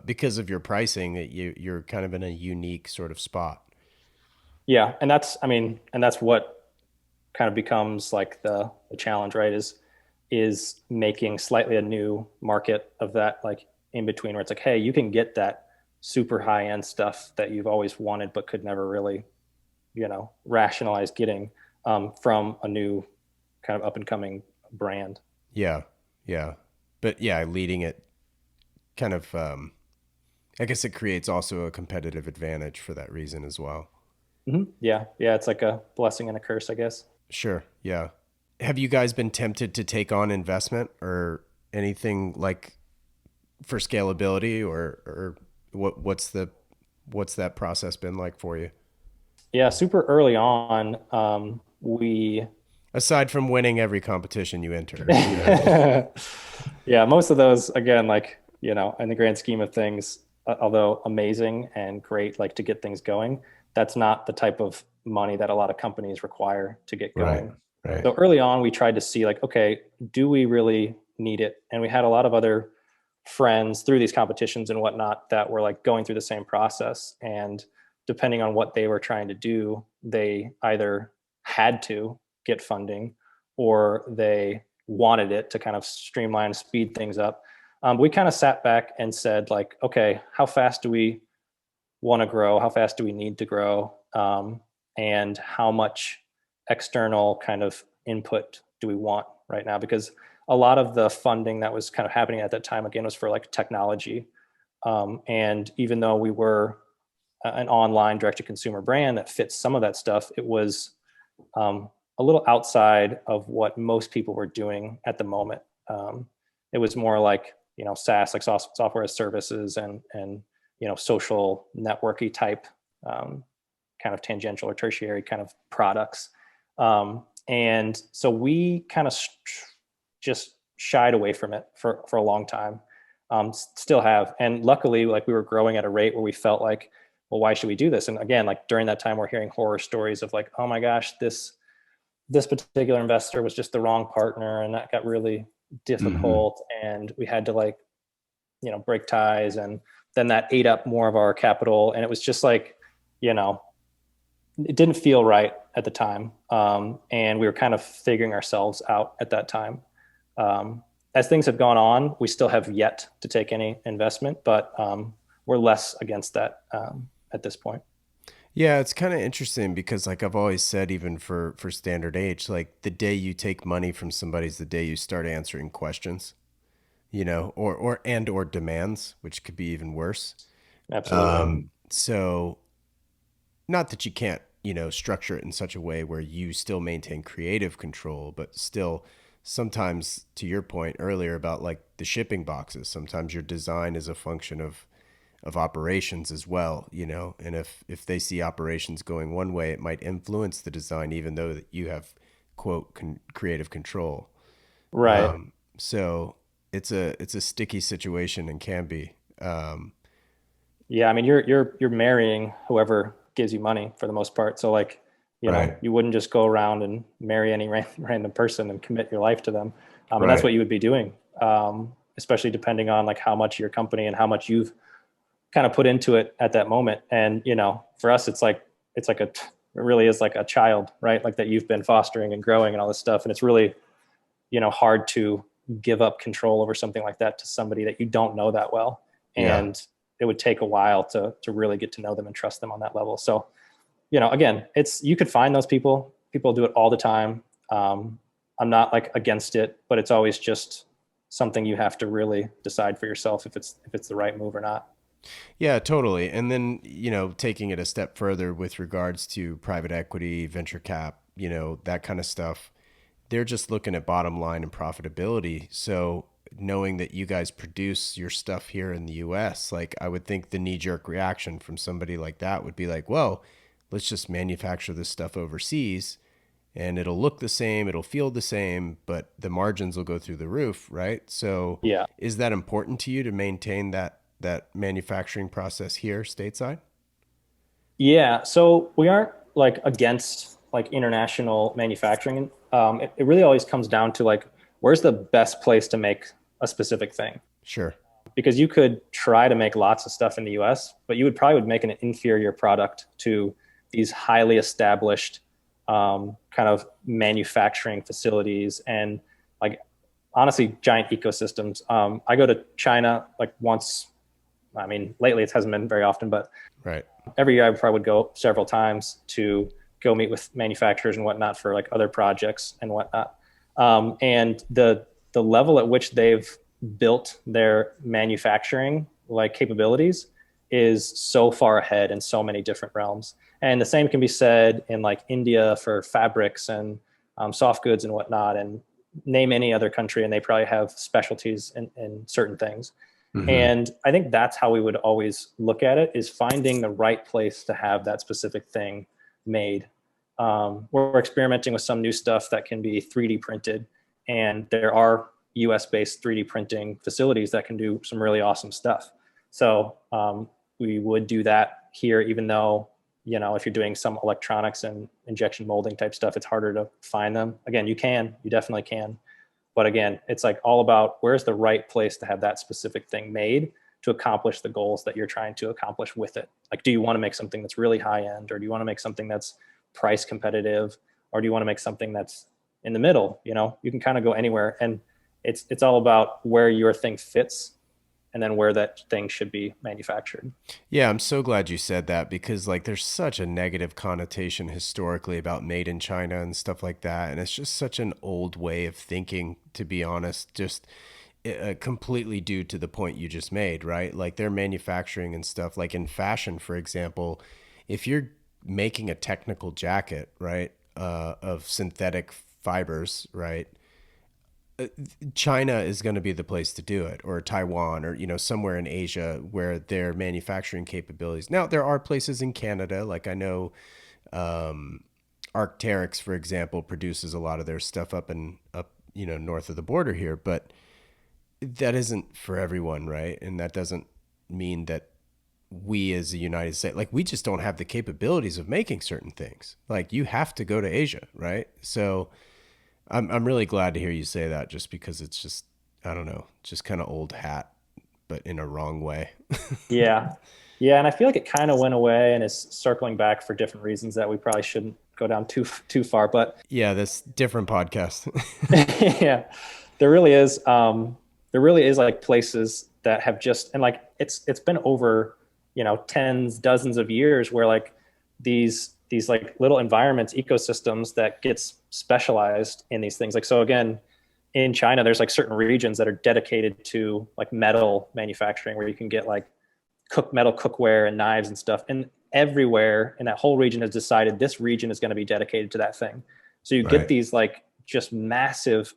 because of your pricing. That you're kind of in a unique sort of spot. Yeah. And that's, I mean, and that's what kind of becomes like the challenge, right? Is making slightly a new market of that, like in between, where it's like, hey, you can get that super high end stuff that you've always wanted, but could never really, rationalize getting, from a new kind of up and coming brand. Yeah, yeah. But yeah, leading it kind of. I guess it creates also a competitive advantage for that reason as well. Yeah. Yeah. It's like a blessing and a curse, I guess. Sure. Yeah. Have you guys been tempted to take on investment or anything like for scalability, or what's that process been like for you? Yeah. Super early on, we, Aside from winning every competition you enter, yeah, most of those, again, like, in the grand scheme of things, although amazing and great, like to get things going, that's not the type of money that a lot of companies require to get right, going. right, So early on, we tried to see like, okay, do we really need it? And we had a lot of other friends through these competitions and whatnot that were like going through the same process. And depending on what they were trying to do, they either had to get funding or they wanted it to kind of streamline, speed things up. We kind of sat back and said like, okay, how fast do we want to grow? How fast do we need to grow? And how much external kind of input do we want right now, because a lot of the funding that was kind of happening at that time, again, was for like technology. And even though we were an online direct to consumer brand that fits some of that stuff, it was a little outside of what most people were doing at the moment. It was more like, SaaS, like software as services, and social networky type kind of tangential or tertiary kind of products. And so we kind of just shied away from it for a long time. Still have. And luckily, like, we were growing at a rate where we felt like, well, why should we do this? And again, like, during that time, we're hearing horror stories of like, oh my gosh, this particular investor was just the wrong partner, and that got really difficult. And we had to, like, break ties, and then that ate up more of our capital. And it was just like, it didn't feel right at the time. And we were kind of figuring ourselves out at that time. As things have gone on, we still have yet to take any investment, but we're less against that at this point. Yeah, it's kind of interesting because, like I've always said, even for Standard Age, like, the day you take money from somebody is the day you start answering questions, or demands, which could be even worse. Absolutely. So not that you can't, structure it in such a way where you still maintain creative control, but still, sometimes, to your point earlier about like the shipping boxes, sometimes your design is a function of operations as well, and if they see operations going one way, it might influence the design, even though that you have, quote, creative control. Right. So it's a sticky situation, and can be. Yeah. I mean, you're marrying whoever gives you money for the most part. So, like, Right. you wouldn't just go around and marry any random person and commit your life to them. And that's Right. what you would be doing. Especially depending on like how much your company and how much you've kind of put into it at that moment. And, for us, it really is like a child, right? Like, that you've been fostering and growing and all this stuff. And it's really, hard to give up control over something like that to somebody that you don't know that well. Yeah. And it would take a while to really get to know them and trust them on that level. So, again, you could find those people do it all the time. I'm not like against it, but it's always just something you have to really decide for yourself if it's the right move or not. Yeah, totally. And then, taking it a step further with regards to private equity, venture cap, that kind of stuff, they're just looking at bottom line and profitability. So knowing that you guys produce your stuff here in the US, like, I would think the knee jerk reaction from somebody like that would be like, well, let's just manufacture this stuff overseas and it'll look the same, it'll feel the same, but the margins will go through the roof, right? So Yeah. is that important to you to maintain that manufacturing process here stateside? Yeah. So we aren't like against like international manufacturing. It really always comes down to like, where's the best place to make a specific thing? Sure. Because you could try to make lots of stuff in the US, but you would make an inferior product to these highly established kind of manufacturing facilities and, like, honestly, giant ecosystems. I go to China like once. I mean, lately it hasn't been very often, but Right. every year I probably would go several times to go meet with manufacturers and whatnot for like other projects and whatnot. And the level at which they've built their manufacturing like capabilities is so far ahead in so many different realms. And the same can be said in like India for fabrics and soft goods and whatnot. And name any other country, and they probably have specialties in certain things. Mm-hmm. And I think that's how we would always look at it, is finding the right place to have that specific thing made. We're experimenting with some new stuff that can be 3D printed, and there are US based 3D printing facilities that can do some really awesome stuff. So we would do that here, even though, if you're doing some electronics and injection molding type stuff, it's harder to find them. Again, you definitely can. But again, it's like all about where's the right place to have that specific thing made to accomplish the goals that you're trying to accomplish with it. Like, do you want to make something that's really high end, or do you want to make something that's price competitive, or do you want to make something that's in the middle? You can kind of go anywhere, and it's all about where your thing fits and then where that thing should be manufactured. Yeah, I'm so glad you said that because like there's such a negative connotation historically about made in China and stuff like that, and it's just such an old way of thinking, to be honest. Just completely due to the point you just made, right? Like their manufacturing and stuff, like in fashion, for example, if you're making a technical jacket, right, of synthetic fibers, right, China is going to be the place to do it, or Taiwan, or somewhere in Asia where their manufacturing capabilities. Now there are places in Canada, like I know Arcteryx, for example, produces a lot of their stuff up north of the border here, but that isn't for everyone, right? And that doesn't mean that we as the United States, like we just don't have the capabilities of making certain things. Like you have to go to Asia, right? So I'm really glad to hear you say that, just because it's just, I don't know, just kind of old hat, but in a wrong way. Yeah. Yeah. And I feel like it kind of went away and is circling back for different reasons that we probably shouldn't go down too far. But Yeah, this different podcast. yeah, there really is. There really is like places that have just, and like it's been over, tens, dozens of years where like these like little environments, ecosystems that gets specialized in these things. Like, so again, in China, there's like certain regions that are dedicated to like metal manufacturing where you can get like metal cookware and knives and stuff. And everywhere in that whole region has decided this region is going to be dedicated to that thing. So you get Right. these like just massive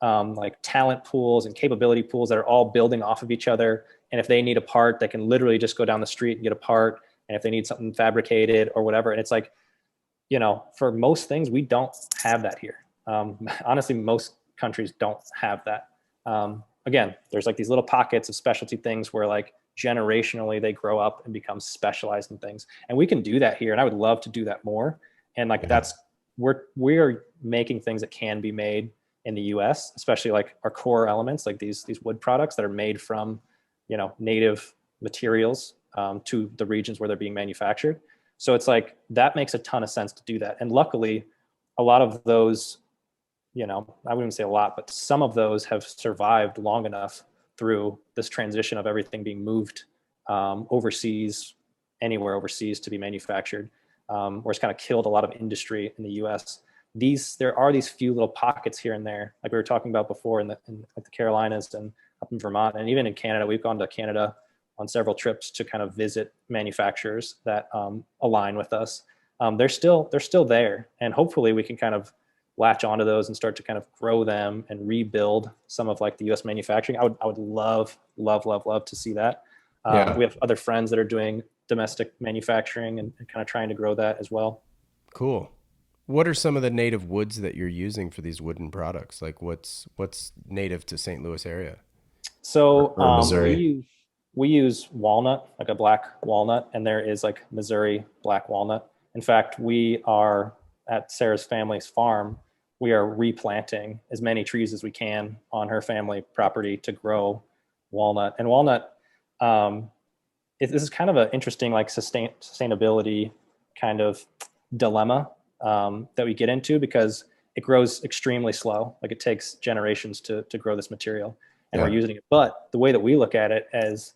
like talent pools and capability pools that are all building off of each other. And if they need a part, they can literally just go down the street and get a part. And if they need something fabricated or whatever, and it's like, for most things, we don't have that here. Honestly, most countries don't have that. Again, there's like these little pockets of specialty things where like generationally they grow up and become specialized in things. And we can do that here. And I would love to do that more. And like, Yeah. we're making things that can be made in the US, especially like our core elements, like these wood products that are made from, native materials to the regions where they're being manufactured. So it's like, that makes a ton of sense to do that. And luckily, a lot of those, I wouldn't say a lot, but some of those have survived long enough through this transition of everything being moved overseas, anywhere overseas to be manufactured, where it's kind of killed a lot of industry in the US. There are these few little pockets here and there, like we were talking about before in like the Carolinas and up in Vermont, and even in Canada. We've gone to Canada on several trips to kind of visit manufacturers that align with us. They're still there, and hopefully we can kind of latch onto those and start to kind of grow them and rebuild some of like the U.S. manufacturing. I would love to see that. Yeah. We have other friends that are doing domestic manufacturing and kind of trying to grow that as well. Cool. What are some of the native woods that you're using for these wooden products? Like what's native to St. Louis area So or Missouri? we use walnut, like a black walnut, and there is like Missouri black walnut. In fact, we are at Sarah's family's farm. We are replanting as many trees as we can on her family property to grow walnut. And walnut, this is kind of an interesting like sustainability kind of dilemma that we get into, because it grows extremely slow. Like it takes generations to grow this material, and Yeah. we're using it. But the way that we look at it as,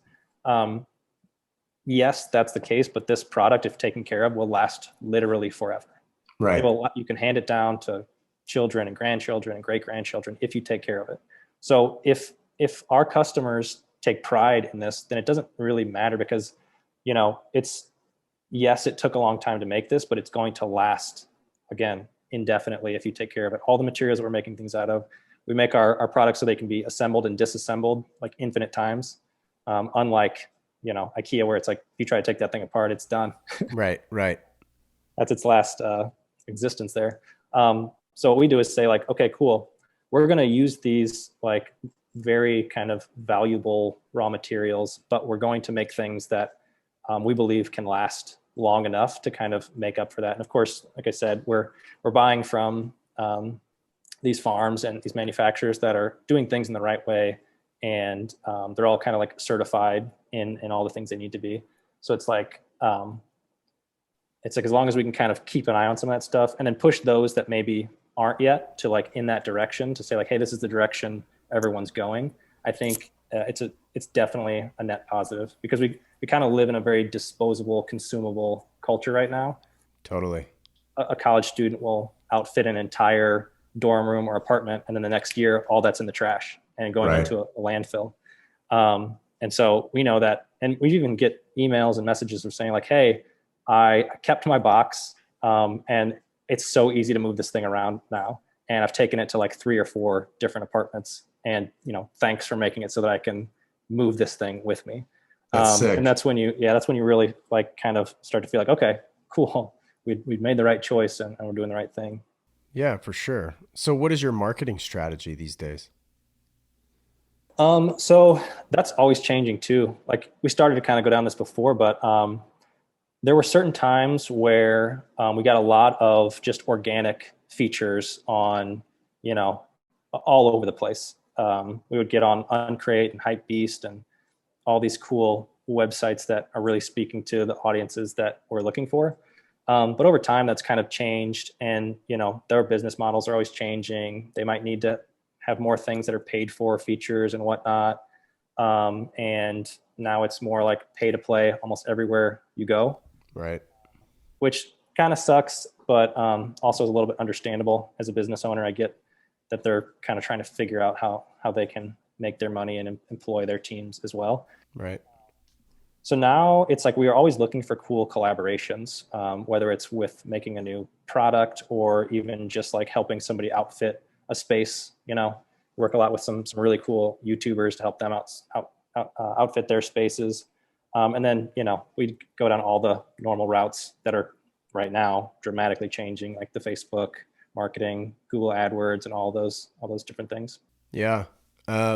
yes, that's the case, but this product, if taken care of, will last literally forever. Right. You can hand it down to children and grandchildren and great grandchildren if you take care of it. So if our customers take pride in this, then it doesn't really matter, because yes, it took a long time to make this, but it's going to last, again, indefinitely if you take care of it. All the materials that we're making things out of, we make our products so they can be assembled and disassembled like infinite times. Unlike, IKEA, where it's like, if you try to take that thing apart, it's done. Right. Right. That's its last existence there. So what we do is say like, okay, cool. We're going to use these like very kind of valuable raw materials, but we're going to make things that we believe can last long enough to kind of make up for that. And of course, like I said, we're buying from these farms and these manufacturers that are doing things in the right way, and they're all kind of like certified in all the things they need to be. So it's like as long as we can kind of keep an eye on some of that stuff, and then push those that maybe aren't yet to like in that direction, to say like, hey, this is the direction everyone's going. I think it's definitely a net positive because we kind of live in a very disposable, consumable culture right now. Totally. A college student will outfit an entire dorm room or apartment, and then the next year, all that's in the trash and going Right. into a landfill. And so we know that, and we even get emails and messages of saying like, "Hey, I kept my box, and it's so easy to move this thing around now, and I've taken it to like 3 or 4 different apartments, and thanks for making it so that I can move this thing with me." That's And sick. that's when you really like kind of start to feel like, okay, cool, we've made the right choice and we're doing the right thing. Yeah, for sure. So what is your marketing strategy these days? So that's always changing too. Like we started to kind of go down this before, but there were certain times where we got a lot of just organic features on, you know, all over the place. We would get on Uncreate and Hypebeast and all these cool websites that are really speaking to the audiences that we're looking for. But over time, that's kind of changed, and their business models are always changing. They might need to have more things that are paid for features and whatnot. And now it's more like pay to play almost everywhere you go, Right. which kind of sucks, but also is a little bit understandable as a business owner. I get that they're kind of trying to figure out how they can make their money and employ their teams as well. Right. So now it's like we are always looking for cool collaborations, whether it's with making a new product or even just like helping somebody outfit a space. Work a lot with some really cool YouTubers to help them outfit their spaces. And then we go down all the normal routes that are right now dramatically changing, like the Facebook marketing, Google AdWords, and all those different things. Yeah.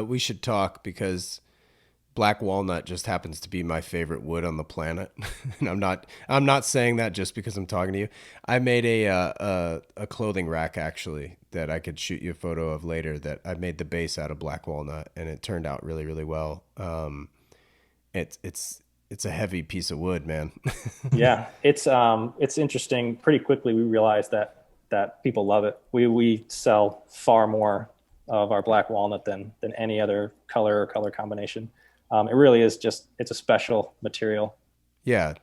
We should talk because black walnut just happens to be my favorite wood on the planet. And I'm not saying that just because I'm talking to you. I made a clothing rack actually that I could shoot you a photo of later that I made the base out of black walnut and it turned out really, really well. It's a heavy piece of wood, man. Yeah, it's interesting. Pretty quickly, we realized that people love it. We sell far more of our black walnut than any other color or color combination. It really is it's a special material, Yeah.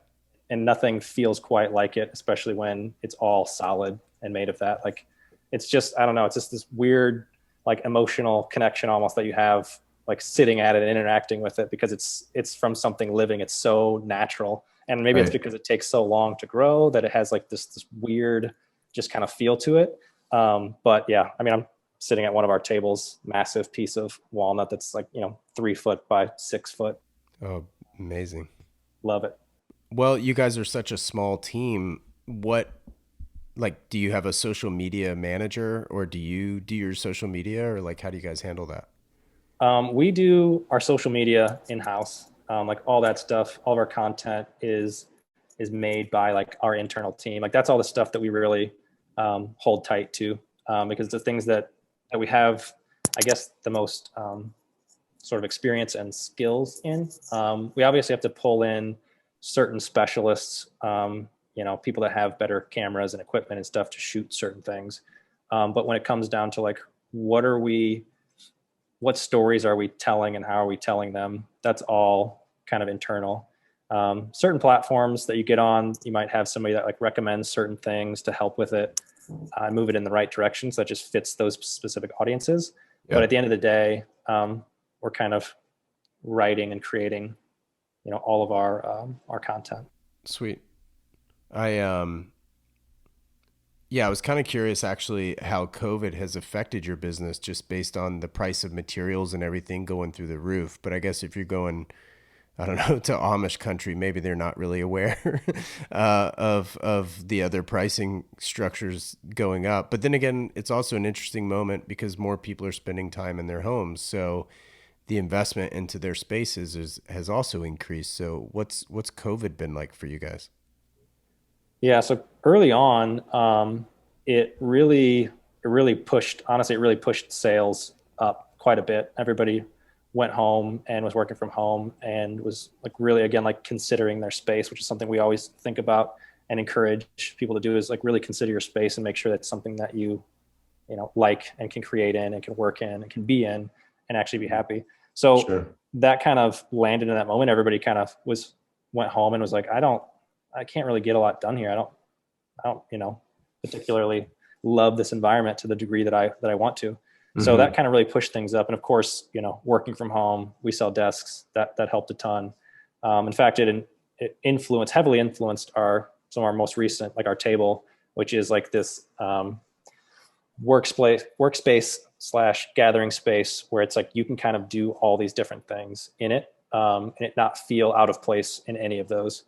and nothing feels quite like it, especially when it's all solid and made of that. Like, it's just, I don't know, it's just this weird, like, emotional connection almost that you have, like, sitting at it and interacting with it because it's from something living. It's so natural. And maybe it's Right. because it takes so long to grow that it has like this weird, just kind of feel to it. But yeah, I mean, I'm sitting at one of our tables, massive piece of walnut that's like, 3 foot by 6 foot. Oh, amazing. Love it. Well, you guys are such a small team. Do you have a social media manager or do you do your social media or like, how do you guys handle that? We do our social media in-house. Like all that stuff, all of our content is made by like our internal team. Like that's all the stuff that we really hold tight to, because the things that we have, I guess, the most sort of experience and skills in. We obviously have to pull in certain specialists, people that have better cameras and equipment and stuff to shoot certain things. But when it comes down to like, what stories are we telling and how are we telling them? That's all kind of internal. Certain platforms that you get on, you might have somebody that like recommends certain things to help with it, move it in the right direction. So that just fits those specific audiences. Yeah. But at the end of the day, we're kind of writing and creating, all of our content. Sweet. I Yeah, I was kind of curious actually how COVID has affected your business just based on the price of materials and everything going through the roof. But I guess if you're going, I don't know, to Amish country, maybe they're not really aware of the other pricing structures going up. But then again, it's also an interesting moment because more people are spending time in their homes, so the investment into their spaces has also increased. So what's COVID been like for you guys? Yeah. So early on, it really pushed, honestly, it really pushed sales up quite a bit. Everybody went home and was working from home and was like really, again, like considering their space, which is something we always think about and encourage people to do, is like really consider your space and make sure that's something that you like and can create in and can work in and can be in and actually be happy. So Sure. that kind of landed in that moment. Everybody kind of went home and was like, I can't really get a lot done here. I don't, particularly love this environment to the degree that I want to. So Mm-hmm. that kind of really pushed things up. And of course, working from home, we sell desks, that helped a ton. In fact, it heavily influenced some of our most recent, like our table, which is like this workspace slash gathering space where it's like you can kind of do all these different things in it, and it not feel out of place in any of those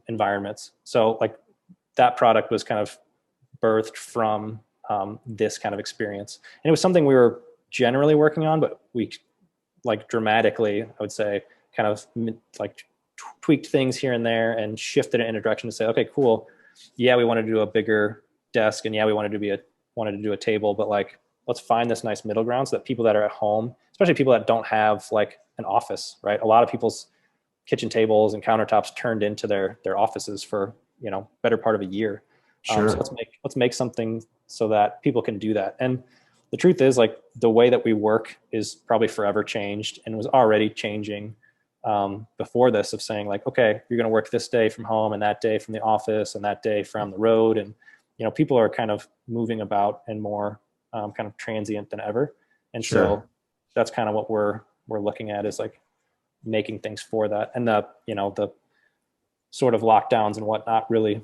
environments. So like that product was kind of birthed from this kind of experience, and it was something we were generally working on, but we like dramatically, I would say, kind of like tweaked things here and there and shifted it in a direction to say, okay, cool. Yeah, we wanted to do a bigger desk, and yeah, we wanted to do a table, but like, let's find this nice middle ground so that people that are at home, especially people that don't have like an office, right? A lot of people's kitchen tables and countertops turned into their offices for, better part of a year. So Sure. let's make something so that people can do that. And the truth is, like, the way that we work is probably forever changed and was already changing before this, of saying like, okay, you're going to work this day from home and that day from the office and that day from the road. And, people are kind of moving about and more kind of transient than ever. And Sure. so that's kind of what we're looking at, is like making things for that. And the sort of lockdowns and whatnot really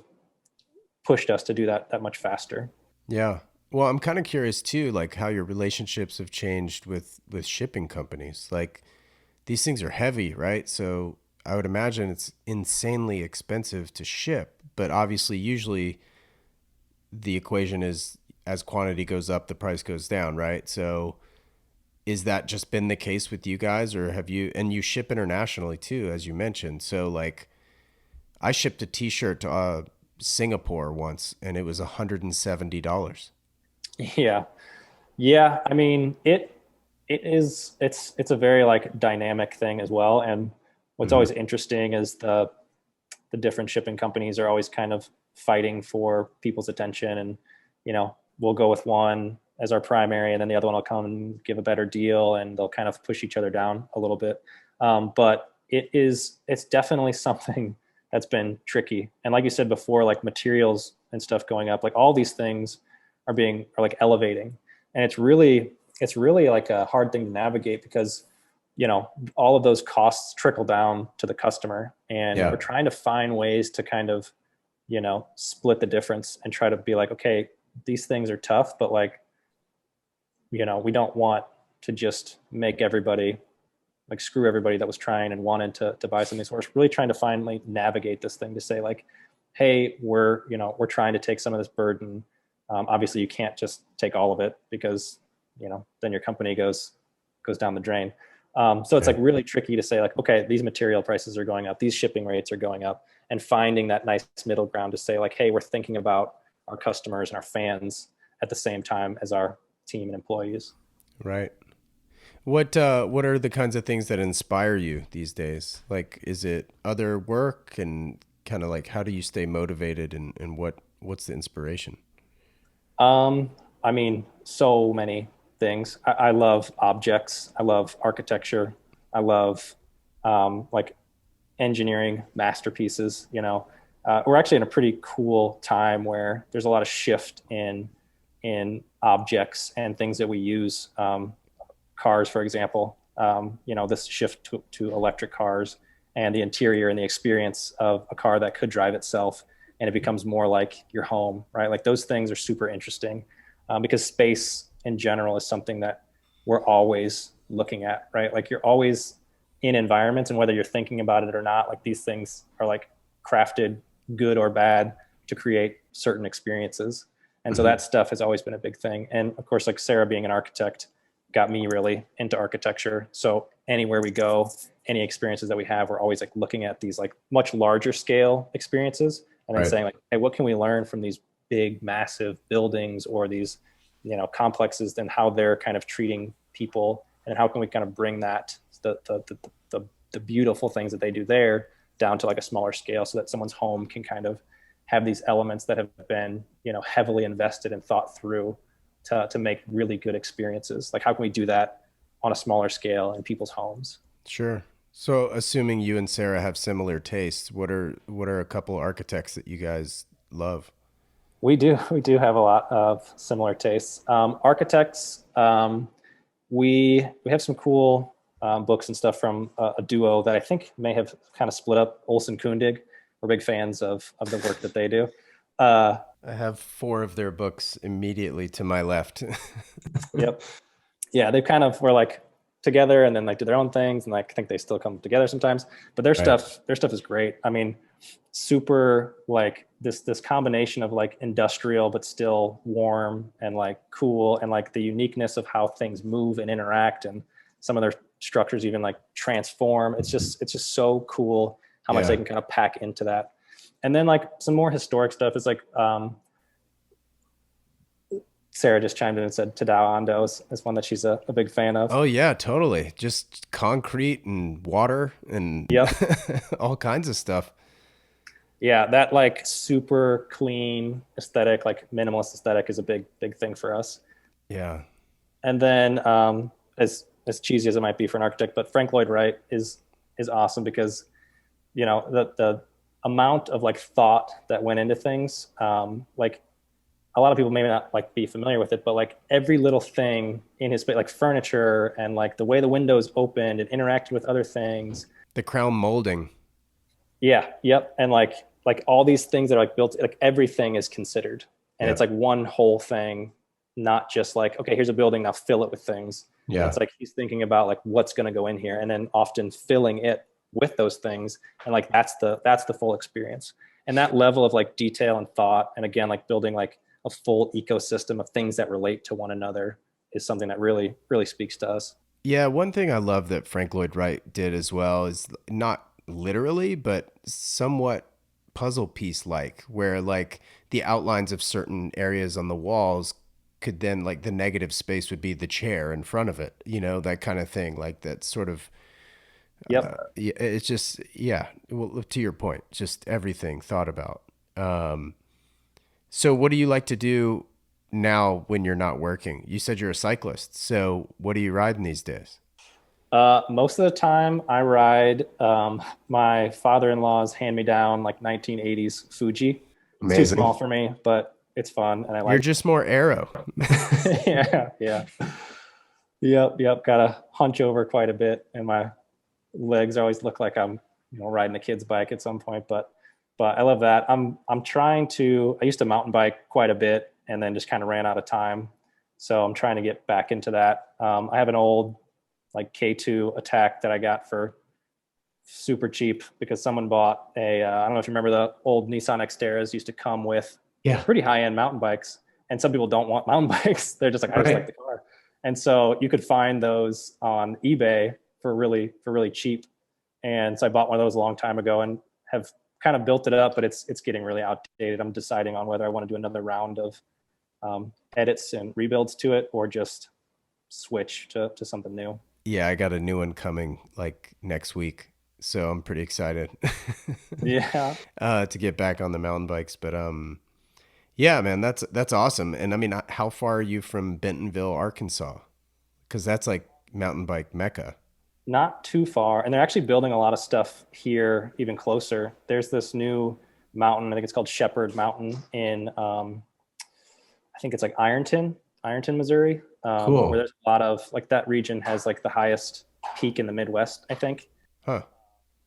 pushed us to do that much faster. Yeah. Well, I'm kind of curious too, like how your relationships have changed with shipping companies. Like these things are heavy, right? So I would imagine it's insanely expensive to ship, but obviously usually the equation is as quantity goes up, the price goes down, right? So is that just been the case with you guys, or have you, and you ship internationally too, as you mentioned. So like I shipped a t-shirt to Singapore once and it was $170. Yeah. Yeah. I mean, it's a very like dynamic thing as well. And what's Mm-hmm. always interesting is the different shipping companies are always kind of fighting for people's attention, and we'll go with one as our primary, and then the other one will come and give a better deal, and they'll kind of push each other down a little bit. But it's definitely something that's been tricky. And like you said before, like materials and stuff going up, like all these things are like elevating, and it's really like a hard thing to navigate, because all of those costs trickle down to the customer, and we're Yeah. trying to find ways to kind of split the difference and try to be like, okay, these things are tough, but like, we don't want to just make everybody, like, screw everybody that was trying and wanted to buy something. So we're really trying to finally navigate this thing to say like, hey, we're trying to take some of this burden. Obviously you can't just take all of it, because then your company goes down the drain. So it's like Okay. really tricky to say like, okay, these material prices are going up, these shipping rates are going up, and finding that nice middle ground to say like, hey, we're thinking about our customers and our fans at the same time as our team and employees. Right. What are the kinds of things that inspire you these days? Like is it other work, and kind of like how do you stay motivated, and what's the inspiration? Um, I mean, so many things. I love objects. I love architecture. I love like engineering masterpieces. We're actually in a pretty cool time where there's a lot of shift in objects and things that we use. Cars, for example. This shift to electric cars, and the interior and the experience of a car that could drive itself, and it becomes more like your home, right? Like those things are super interesting, because space in general is something that we're always looking at, right? Like you're always in environments, and whether you're thinking about it or not, like these things are like crafted, good or bad, to create certain experiences. And so Hmm. that stuff has always been a big thing. And of course, like Sarah being an architect got me really into architecture. So anywhere we go, any experiences that we have, we're always like looking at these like much larger scale experiences, and then Right. saying like, hey, what can we learn from these big, massive buildings, or these, complexes, and how they're kind of treating people, and how can we kind of bring that, the beautiful things that they do there, down to like a smaller scale, so that someone's home can kind of have these elements that have been, heavily invested and thought through to make really good experiences. Like how can we do that on a smaller scale in people's homes? Sure. So, assuming you and Sarah have similar tastes, what are a couple architects that you guys love? We do have a lot of similar tastes. Architects, we have some cool books and stuff from a duo that I think may have kind of split up. Olson Kundig. We're big fans of the work that they do. Uh, I have four of their books immediately to my left. yep. Yeah, they kind of were like together and then like do their own things, and like I think they still come together sometimes. But Right. their stuff is great. I mean, super like this combination of like industrial but still warm and like cool, and like the uniqueness of how things move and interact, and some of their structures even like transform. It's just so cool how much they Yeah. can kind of pack into that. And then like some more historic stuff is like Sarah just chimed in and said Tadao Ando is one that she's a big fan of. Oh yeah, totally. Just concrete and water and Yep. all kinds of stuff. Yeah, that like super clean aesthetic, like minimalist aesthetic, is a big thing for us. Yeah. And then, as cheesy as it might be for an architect, but Frank Lloyd Wright is awesome because the amount of like thought that went into things. Like a lot of people may not like be familiar with it, but like every little thing in his space, like furniture and like the way the windows opened and interacted with other things. The crown molding. Yeah, yep. And like all these things that are like built, like everything is considered. And it's Yep. like one whole thing, not just like, okay, here's a building, now fill it with things. Yeah. It's like he's thinking about like what's going to go in here and then often filling it with those things. And like that's the full experience. And that level of like detail and thought, and again, like building like a full ecosystem of things that relate to one another is something that really speaks to us. Yeah, one thing I love that Frank Lloyd Wright did as well is not literally, but somewhat puzzle piece like, where like the outlines of certain areas on the walls could then, like, the negative space would be the chair in front of it, that kind of thing. Like that sort of, Yep. yeah, it's just, yeah, well, to your point, just everything thought about. Um, so what do you like to do now when you're not working? You said you're a cyclist. So what are you riding these days? Most of the time, I ride my father-in-law's hand-me-down like 1980s Fuji. It's too Amazing. small for me, but it's fun, and I You're like. just more arrow. Yeah, yeah, yep. Got to hunch over quite a bit, and my legs always look like I'm riding a kid's bike at some point. But I love that. I'm trying to. I used to mountain bike quite a bit, and then just kind of ran out of time. So I'm trying to get back into that. I have an old like K2 attack that I got for super cheap because someone bought I don't know if you remember the old Nissan Xteras used to come with Yeah. pretty high end mountain bikes. And some people don't want mountain bikes. They're just like, I just like Right. the car. And so you could find those on eBay for really cheap. And so I bought one of those a long time ago and have kind of built it up, but it's getting really outdated. I'm deciding on whether I want to do another round of edits and rebuilds to it or just switch to something new. Yeah, I got a new one coming like next week. So I'm pretty excited Yeah. to get back on the mountain bikes. But yeah, man, that's awesome. And I mean, how far are you from Bentonville, Arkansas? Because that's like mountain bike mecca. Not too far. And they're actually building a lot of stuff here, even closer. There's this new mountain, I think it's called Shepherd Mountain in, I think it's like Ironton, Missouri, where Cool. there's a lot of, like that region has like the highest peak in the Midwest, I think. Huh.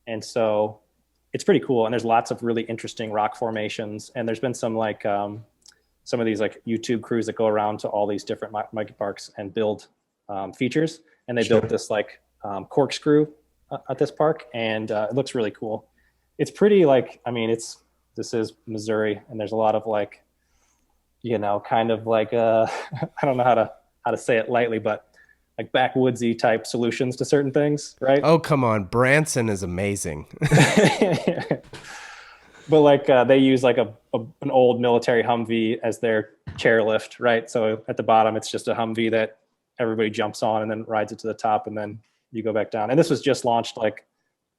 And so it's pretty cool. And there's lots of really interesting rock formations. And there's been some like, some of these like YouTube crews that go around to all these different bike parks and build features. And they built Sure. this like corkscrew at this park, and it looks really cool. It's pretty like, I mean, this is Missouri, and there's a lot of like, kind of like I don't know how to say it lightly, but like backwoodsy type solutions to certain things, right? Oh, come on. Branson is amazing. But like they use like an old military Humvee as their chairlift, right? So at the bottom, it's just a Humvee that everybody jumps on and then rides it to the top, and then you go back down. And this was just launched like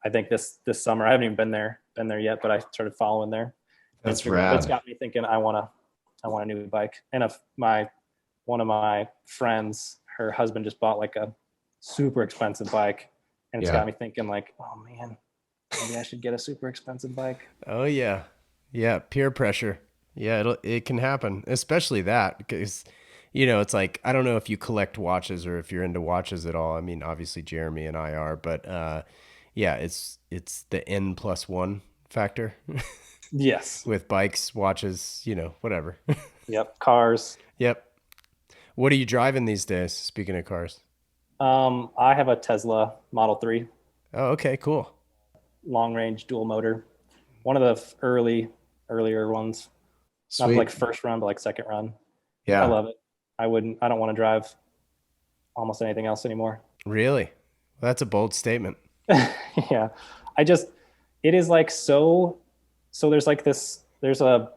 I think this summer. I haven't even been there yet, but I started following there. And That's it's rad. got me thinking I want a new bike. And if one of my friends, her husband just bought like a super expensive bike, And it's got me thinking like, oh man, maybe I should get a super expensive bike. Oh yeah. Yeah. Peer pressure. Yeah. It can happen, especially that because, it's like, I don't know if you collect watches or if you're into watches at all. I mean, obviously Jeremy and I are, but, yeah, it's the N+1 factor. Yes. With bikes, watches, whatever. Yep. Cars. Yep. What are you driving these days? Speaking of cars. I have a Tesla Model 3. Oh, okay, cool. Long range dual motor. One of the earlier ones. Sweet. Not like first run, but like second run. Yeah. I love it. I don't want to drive almost anything else anymore. Really? That's a bold statement. Yeah. It is like so there's like this, so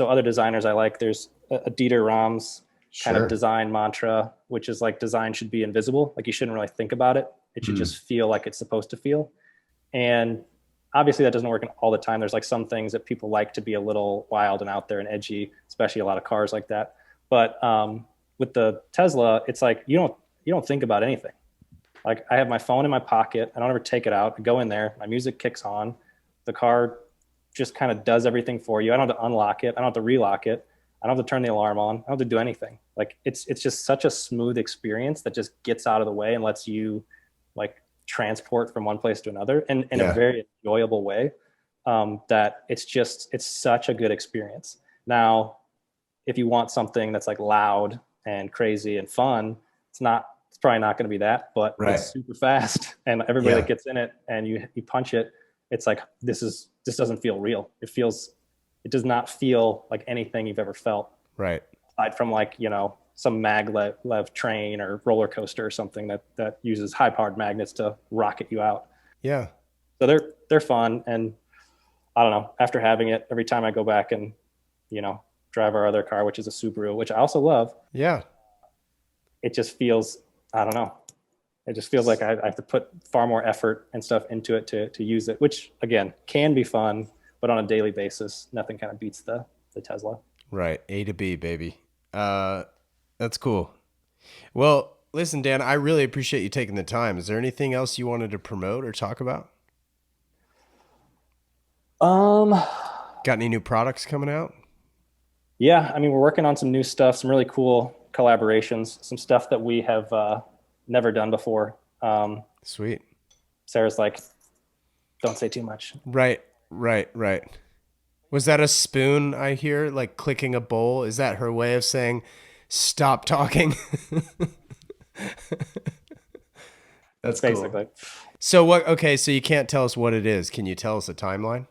other designers I like, there's a Dieter Rams kind of design mantra, which is like design should be invisible. Like you shouldn't really think about it. It should just feel like it's supposed to feel. And obviously that doesn't work all the time. There's like some things that people like to be a little wild and out there and edgy, especially a lot of cars like that. But with the Tesla, it's like you don't think about anything. Like I have my phone in my pocket. I don't ever take it out. I go in there. My music kicks on. The car just kind of does everything for you. I don't have to unlock it. I don't have to relock it. I don't have to turn the alarm on. I don't have to do anything. Like it's just such a smooth experience that just gets out of the way and lets you like transport from one place to another and in a very enjoyable way. That it's such a good experience. Now, if you want something that's like loud and crazy and fun, it's probably not going to be that, but it's super fast and everybody that gets in it and you punch it, it's like, this doesn't feel real. It does not feel like anything you've ever felt. Right. Aside from like, some maglev train or roller coaster or something that uses high powered magnets to rocket you out. Yeah. So they're fun. And I don't know, after having it, every time I go back and, drive our other car, which is a Subaru, which I also love. Yeah. It just feels, I don't know. It just feels like I have to put far more effort and stuff into it to use it, which again, can be fun, but on a daily basis, nothing kind of beats the Tesla. Right. A to B, baby. That's cool. Well, listen, Dan, I really appreciate you taking the time. Is there anything else you wanted to promote or talk about? Got any new products coming out? Yeah. I mean, we're working on some new stuff, some really cool collaborations, some stuff that we have never done before. Sweet. Sarah's like, don't say too much. Right. Was that a spoon I hear, like clicking a bowl? Is that her way of saying, stop talking? That's basically cool. So what? Okay, so you can't tell us what it is. Can you tell us a timeline?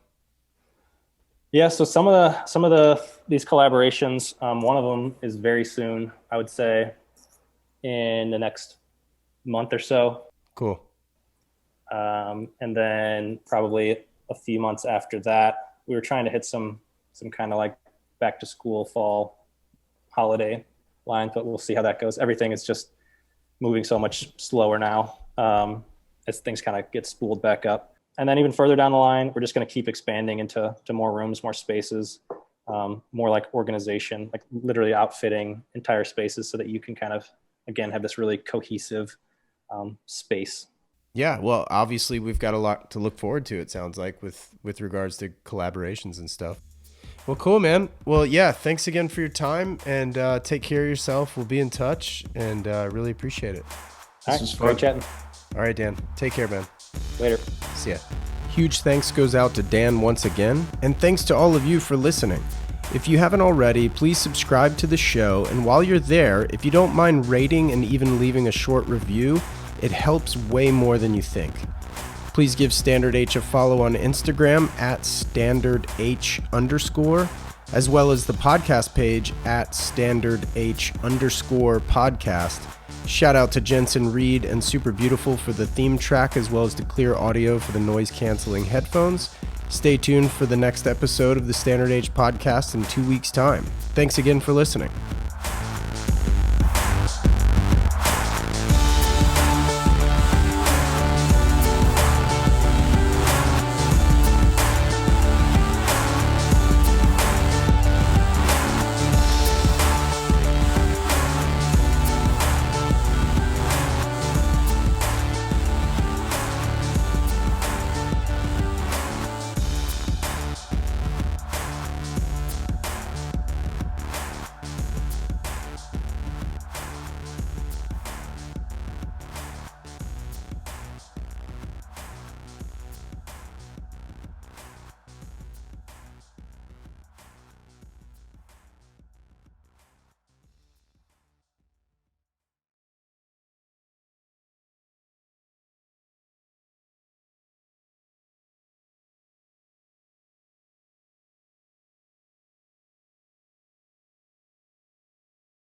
Yeah. So some of these collaborations, one of them is very soon. I would say in the next month or so. Cool. And then probably a few months after that, we were trying to hit some kind of like back to school fall holiday line, but we'll see how that goes. Everything is just moving so much slower now as things kind of get spooled back up. And then even further down the line, we're just going to keep expanding into more rooms, more spaces, more like organization, like literally outfitting entire spaces so that you can kind of, again, have this really cohesive space. Yeah, well, obviously we've got a lot to look forward to, it sounds like, with regards to collaborations and stuff. Well, cool, man. Well, yeah, thanks again for your time, and take care of yourself. We'll be in touch, and really appreciate it. This was fun. Great chatting. All right, Dan. Take care, man. Later. See ya. Huge thanks goes out to Dan once again, and thanks to all of you for listening. If you haven't already, please subscribe to the show, and while you're there, if you don't mind rating and even leaving a short review, it helps way more than you think. Please give Standard H a follow on Instagram at standardh_, as well as the podcast page at standardh_podcast. Shout out to Jensen Reed and Super Beautiful for the theme track, as well as the clear audio for the noise canceling headphones. Stay tuned for the next episode of the Standard H podcast in 2 weeks' time. Thanks again for listening.